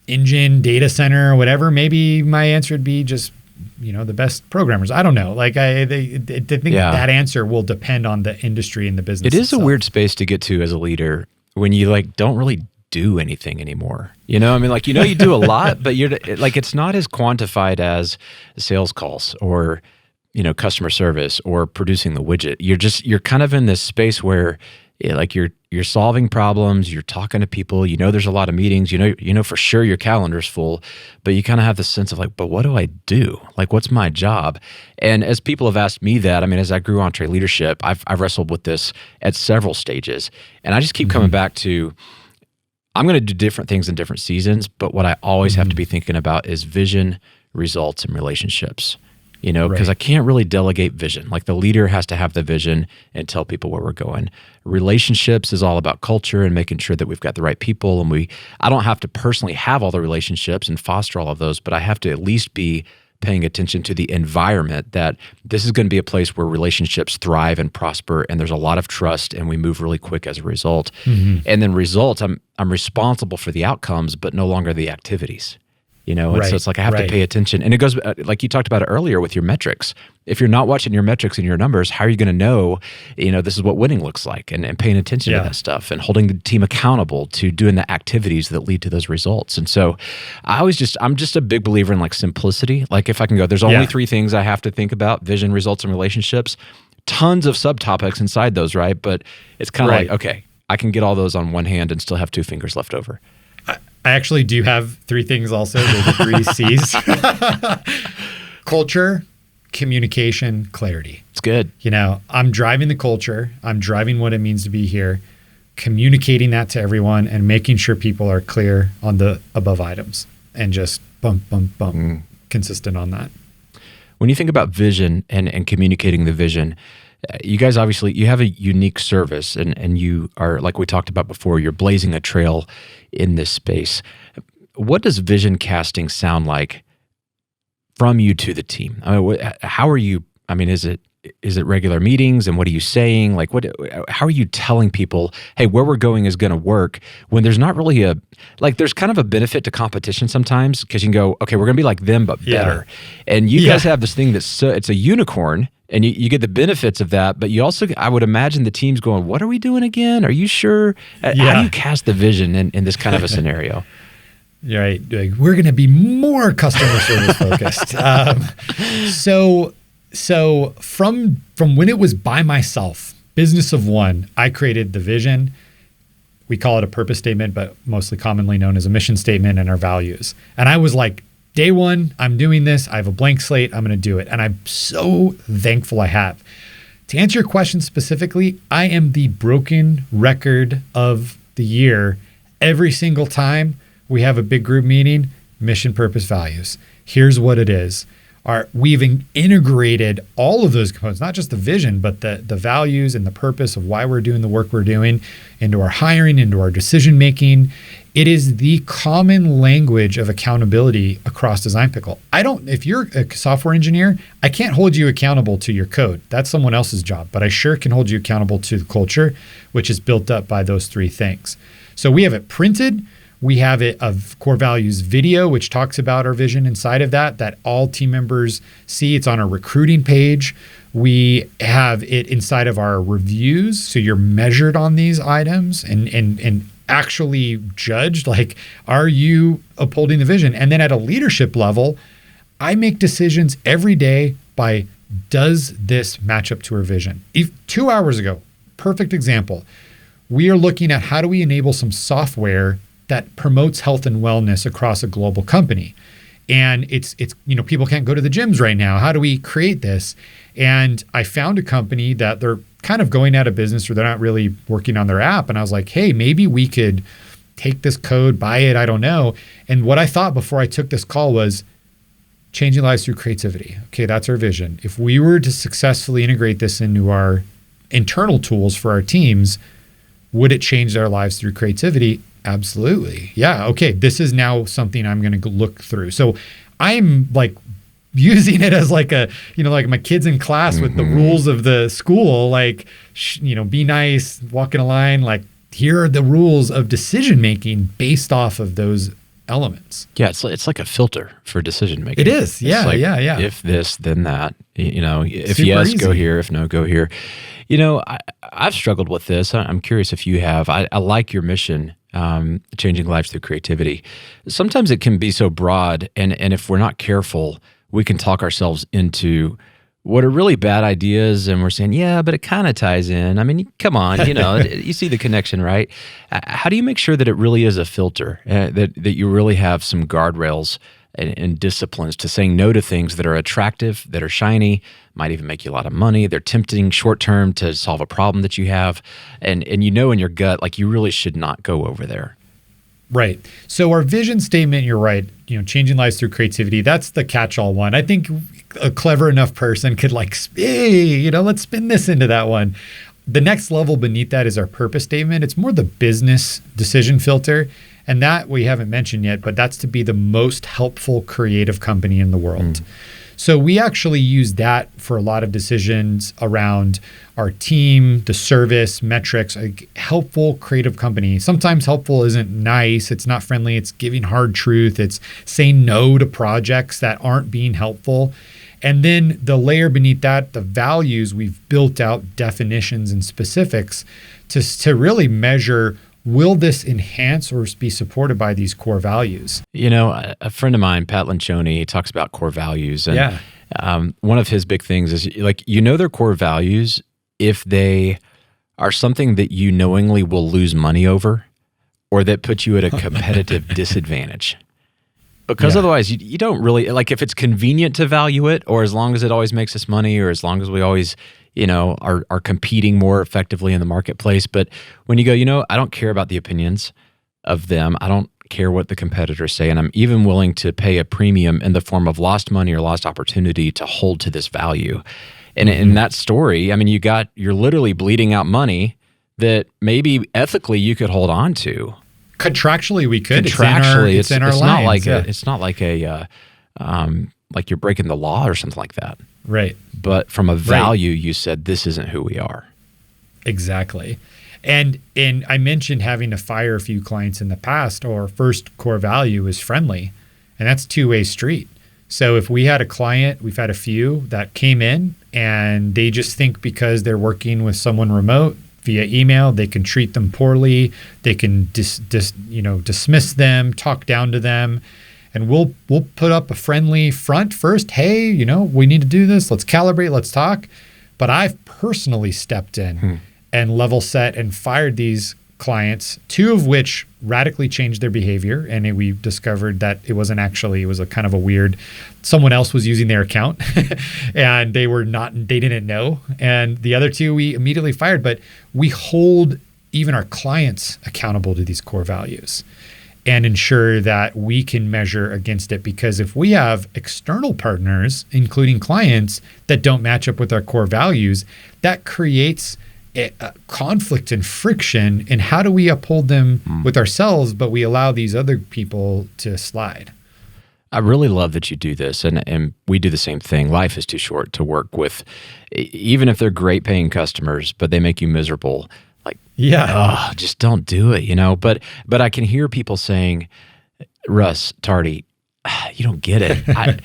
engine data center or whatever, maybe my answer would be just, the best programmers. I don't know. Like I think that answer will depend on the industry and the business. It is itself. A weird space to get to as a leader when you don't really do anything anymore. You do a lot, but you're like, it's not as quantified as sales calls or, customer service or producing the widget. You're kind of in this space where you're solving problems, you're talking to people, there's a lot of meetings, for sure your calendar's full, but you kind of have this sense of like, but what do I do? Like, what's my job? And as people have asked me that, as I grew EntreLeadership, I've wrestled with this at several stages. And I just keep coming back to, I'm going to do different things in different seasons, but what I always have to be thinking about is vision, results, and relationships. Because I can't really delegate vision. Like, the leader has to have the vision and tell people where we're going. Relationships is all about culture and making sure that we've got the right people. And I don't have to personally have all the relationships and foster all of those, but I have to at least be paying attention to the environment that this is going to be a place where relationships thrive and prosper, and there's a lot of trust, and we move really quick as a result. And then results, I'm responsible for the outcomes, but no longer the activities. And so it's like I have to pay attention. And it goes like you talked about it earlier with your metrics. If you're not watching your metrics and your numbers, how are you going to know, this is what winning looks like, and paying attention to that stuff and holding the team accountable to doing the activities that lead to those results. And so I'm just a big believer in like simplicity. Like if I can go, there's only 3 things I have to think about: vision, results, and relationships. Tons of subtopics inside those, right? But it's kind of like, okay, I can get all those on one hand and still have 2 fingers left over. I actually do have 3 things also. There's the 3 C's. Culture, communication, clarity. It's good. I'm driving the culture. I'm driving what it means to be here, communicating that to everyone, and making sure people are clear on the above items, and just bump, consistent on that. When you think about vision and communicating the vision, you guys obviously, you have a unique service, and you are, like we talked about before, you're blazing a trail in this space. What does vision casting sound like from you to the team? I mean, how are you? I mean, is it regular meetings, and what are you saying? Like, how are you telling people, hey, where we're going is going to work, when there's not really there's kind of a benefit to competition sometimes, because you can go, okay, we're going to be like them, but better. And you guys have this thing it's a unicorn, and you get the benefits of that, but you also, I would imagine the team's going, what are we doing again? Are you sure? How do you cast the vision in this kind of a scenario? Right. Like, we're going to be more customer service focused. So from when it was by myself, business of one, I created the vision. We call it a purpose statement, but mostly commonly known as a mission statement, and our values. And I was like, day one, I'm doing this. I have a blank slate. I'm going to do it. And I'm so thankful I have. To answer your question specifically, I am the broken record of the year. Every single time we have a big group meeting, mission, purpose, values. Here's what it is. We've integrated all of those components, not just the vision, but the values and the purpose of why we're doing the work we're doing, into our hiring, into our decision making. It is the common language of accountability across Design Pickle. If you're a software engineer, I can't hold you accountable to your code. That's someone else's job, but I sure can hold you accountable to the culture, which is built up by those 3 things. So we have it printed. We have it of core values video, which talks about our vision inside of that all team members see. It's on our recruiting page. We have it inside of our reviews. So you're measured on these items and actually judged, like, are you upholding the vision? And then at a leadership level, I make decisions every day by, does this match up to our vision? 2 hours ago, perfect example, we are looking at how do we enable some software that promotes health and wellness across a global company. And it's people can't go to the gyms right now. How do we create this? And I found a company that they're kind of going out of business, or they're not really working on their app. And I was like, hey, maybe we could take this code, buy it, I don't know. And what I thought before I took this call was changing lives through creativity. Okay, that's our vision. If we were to successfully integrate this into our internal tools for our teams, would it change their lives through creativity? Absolutely. Yeah. Okay. This is now something I'm going to look through. So I'm like using it as like like my kids in class with the rules of the school, like, be nice, walk in a line, like, here are the rules of decision making based off of those elements. Yeah. It's like a filter for decision making. It is. Yeah. Like, yeah. If this, then that, if Super yes, easy. go here. If no, go here. I've struggled with this. I'm curious if you have. I like your mission, changing lives through creativity. Sometimes it can be so broad, and if we're not careful, we can talk ourselves into what are really bad ideas, and we're saying, yeah, but it kind of ties in. I mean, come on, you see the connection, right? How do you make sure that it really is a filter, that you really have some guardrails and disciplines to saying no to things that are attractive, that are shiny, might even make you a lot of money. They're tempting short-term to solve a problem that you have. And in your gut, like, you really should not go over there. Right. So our vision statement, you're right, changing lives through creativity, that's the catch-all one. I think a clever enough person could hey, let's spin this into that one. The next level beneath that is our purpose statement. It's more the business decision filter. And that we haven't mentioned yet, but that's to be the most helpful creative company in the world. So we actually use that for a lot of decisions around our team, the service, metrics, a helpful, creative company. Sometimes helpful isn't nice. It's not friendly. It's giving hard truth. It's saying no to projects that aren't being helpful. And then the layer beneath that, the values, we've built out definitions and specifics to really measure, will this enhance or be supported by these core values? You know, a friend of mine, Pat Lencioni, he talks about core values. And one of his big things is like, you know, their core values if they are something that you knowingly will lose money over or that put you at a competitive disadvantage. Because otherwise, you don't really, like if it's convenient to value it, or as long as it always makes us money, or as long as we always, you know, are competing more effectively in the marketplace. But when you go, you know, I don't care about the opinions of them. I don't care what the competitors say. And I'm even willing to pay a premium in the form of lost money or lost opportunity to hold to this value. And in that story, I mean, you're literally bleeding out money that maybe ethically you could hold on to. Contractually, we could. Contractually, it's in our lines. Not like like you're breaking the law or something like that. Right. But from a value, you said this isn't who we are. Exactly. And I mentioned having to fire a few clients in the past. Our first core value is friendly, and that's a two-way street. So if we had a client, we've had a few that came in and they just think because they're working with someone remote via email, they can treat them poorly, they can dismiss them, talk down to them, and we'll put up a friendly front first. Hey, you know, we need to do this. Let's calibrate. Let's talk. But I've personally stepped in and level set and fired these clients, two of which radically changed their behavior, and we discovered that it was a kind of a weird, someone else was using their account and they didn't know. And the other two we immediately fired, but we hold even our clients accountable to these core values and ensure that we can measure against it. Because if we have external partners, including clients, that don't match up with our core values, that creates a conflict and friction. And how do we uphold them with ourselves, but we allow these other people to slide? I really love that you do this, and we do the same thing. Life is too short to work with, even if they're great paying customers, but they make you miserable. Like, just don't do it, you know? But I can hear people saying, Russ, Tardy, you don't get it.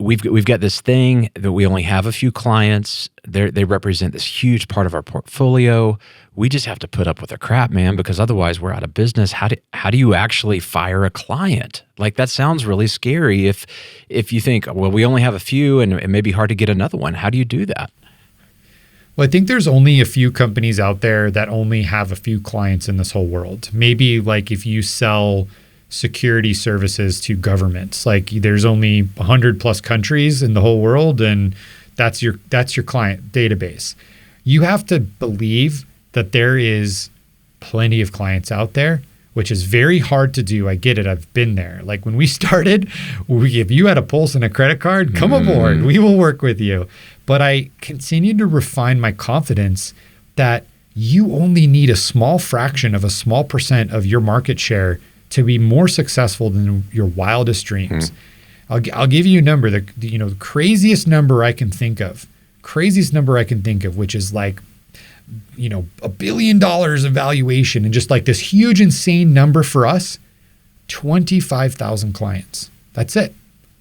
We've got this thing that we only have a few clients. They represent this huge part of our portfolio. We just have to put up with the crap, man, because otherwise we're out of business. How do you actually fire a client? Like, that sounds really scary if you think, well, we only have a few and it may be hard to get another one. How do you do that? Well, I think there's only a few companies out there that only have a few clients in this whole world. Maybe like if you sell security services to governments, like there's only 100 plus countries in the whole world, and that's your client database. You have to believe that there is plenty of clients out there, which is very hard to do. I get it. I've been there. Like when we started, if you had a pulse and a credit card, come aboard. We will work with you. But I continue to refine my confidence that you only need a small fraction of a small percent of your market share to be more successful than your wildest dreams. I'll give you a number, the craziest number I can think of, which is like, $1 billion of valuation and just like this huge, insane number for us, 25,000 clients. That's it.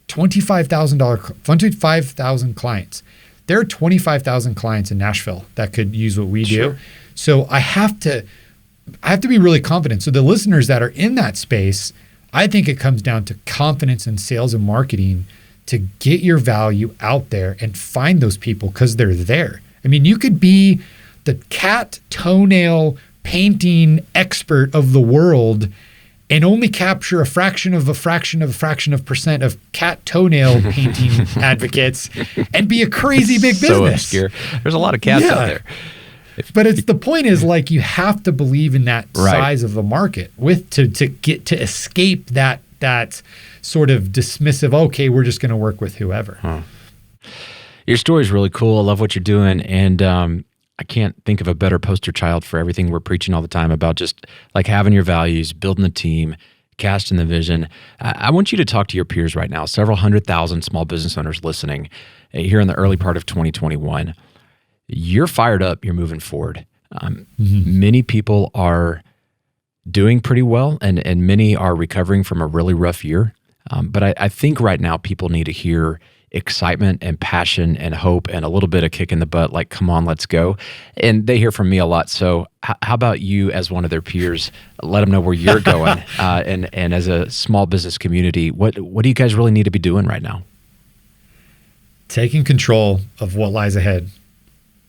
$25,000 clients. There are 25,000 clients in Nashville that could use what we do. So I have to be really confident. So the listeners that are in that space, I think it comes down to confidence in sales and marketing to get your value out there and find those people because they're there. I mean, you could be the cat toenail painting expert of the world and only capture a fraction of percent of cat toenail painting advocates and be a crazy big business. So obscure. There's a lot of cats out there. But the point is, like, you have to believe in that size of the market to escape that sort of dismissive, okay, we're just going to work with whoever. Your story is really cool. I love what you're doing. And I can't think of a better poster child for everything we're preaching all the time about just like having your values, building the team, casting the vision. I want you to talk to your peers right now, several 100,000 small business owners listening here in the early part of 2021. You're fired up. You're moving forward. Many people are doing pretty well, and many are recovering from a really rough year. But I think right now people need to hear excitement and passion and hope and a little bit of kick in the butt, like, come on, let's go. And they hear from me a lot. So how about you as one of their peers, let them know where you're going. And as a small business community, what do you guys really need to be doing right now? Taking control of what lies ahead.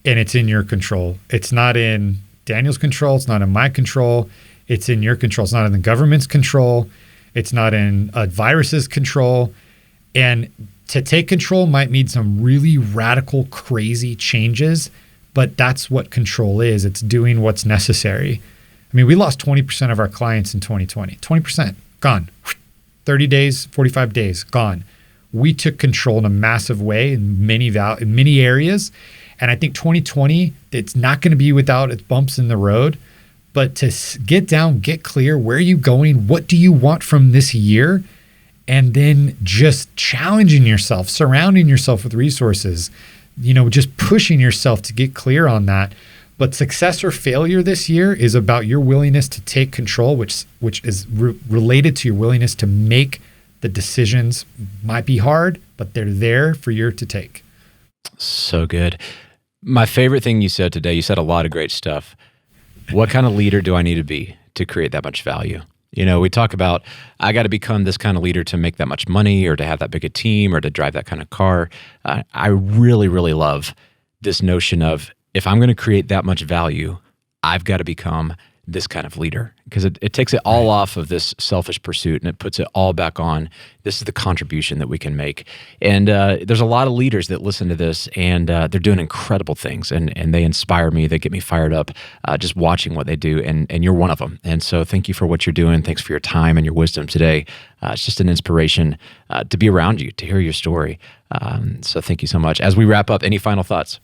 And it's in your control. It's not in Daniel's control. It's not in my control. It's in your control. It's not in the government's control. It's not in a virus's control. And to take control might mean some really radical, crazy changes, but that's what control is. It's doing what's necessary. I mean, we lost 20% of our clients in 2020. 20% gone. 30 days, 45 days, gone. We took control in a massive way in many areas. And I think 2020, it's not going to be without its bumps in the road, but to get down, get clear, where are you going? What do you want from this year? And then just challenging yourself, surrounding yourself with resources, just pushing yourself to get clear on that. But success or failure this year is about your willingness to take control, which is related to your willingness to make the decisions. Might be hard, but they're there for you to take. So good. My favorite thing you said today, you said a lot of great stuff. What kind of leader do I need to be to create that much value? We talk about, I got to become this kind of leader to make that much money or to have that big a team or to drive that kind of car. I really, really love this notion of, if I'm going to create that much value, I've got to become this kind of leader, because it takes it all off of this selfish pursuit and it puts it all back on, this is the contribution that we can make. And there's a lot of leaders that listen to this, and they're doing incredible things, and they inspire me. They get me fired up just watching what they do, and you're one of them. And so thank you for what you're doing. Thanks for your time and your wisdom today. It's just an inspiration to be around you, to hear your story. So thank you so much. As we wrap up, any final thoughts?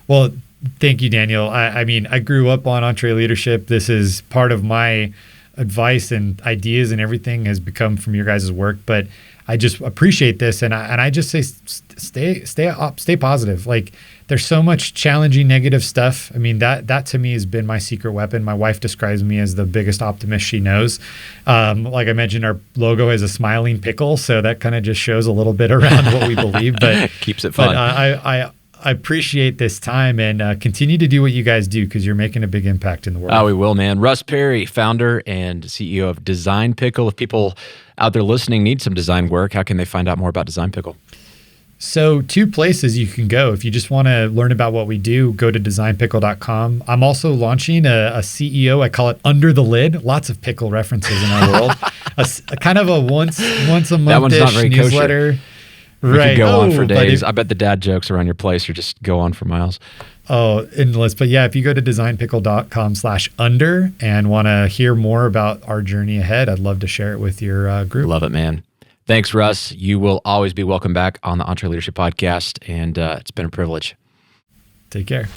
Well, thank you, Daniel. I mean, I grew up on EntreLeadership. This is part of my advice and ideas, and everything has become from your guys' work. But I just appreciate this, and I just say stay positive. Like, there's so much challenging, negative stuff. I mean, that to me has been my secret weapon. My wife describes me as the biggest optimist she knows. Like I mentioned, our logo is a smiling pickle, so that kind of just shows a little bit around what we believe. But keeps it fun. But I appreciate this time, and continue to do what you guys do, because you're making a big impact in the world. Oh, we will, man. Russ Perry, founder and CEO of Design Pickle. If people out there listening need some design work, how can they find out more about Design Pickle? So 2 places you can go. If you just want to learn about what we do, go to designpickle.com. I'm also launching a CEO. I call it Under the Lid. Lots of pickle references in our world. a kind of a once a month-ish newsletter. Kosher. We could go on for days. I bet the dad jokes around your place or just go on for miles. Oh, endless. But yeah, if you go to designpickle.com/under and want to hear more about our journey ahead, I'd love to share it with your group. Love it, man. Thanks, Russ. You will always be welcome back on the EntreLeadership podcast, and it's been a privilege. Take care.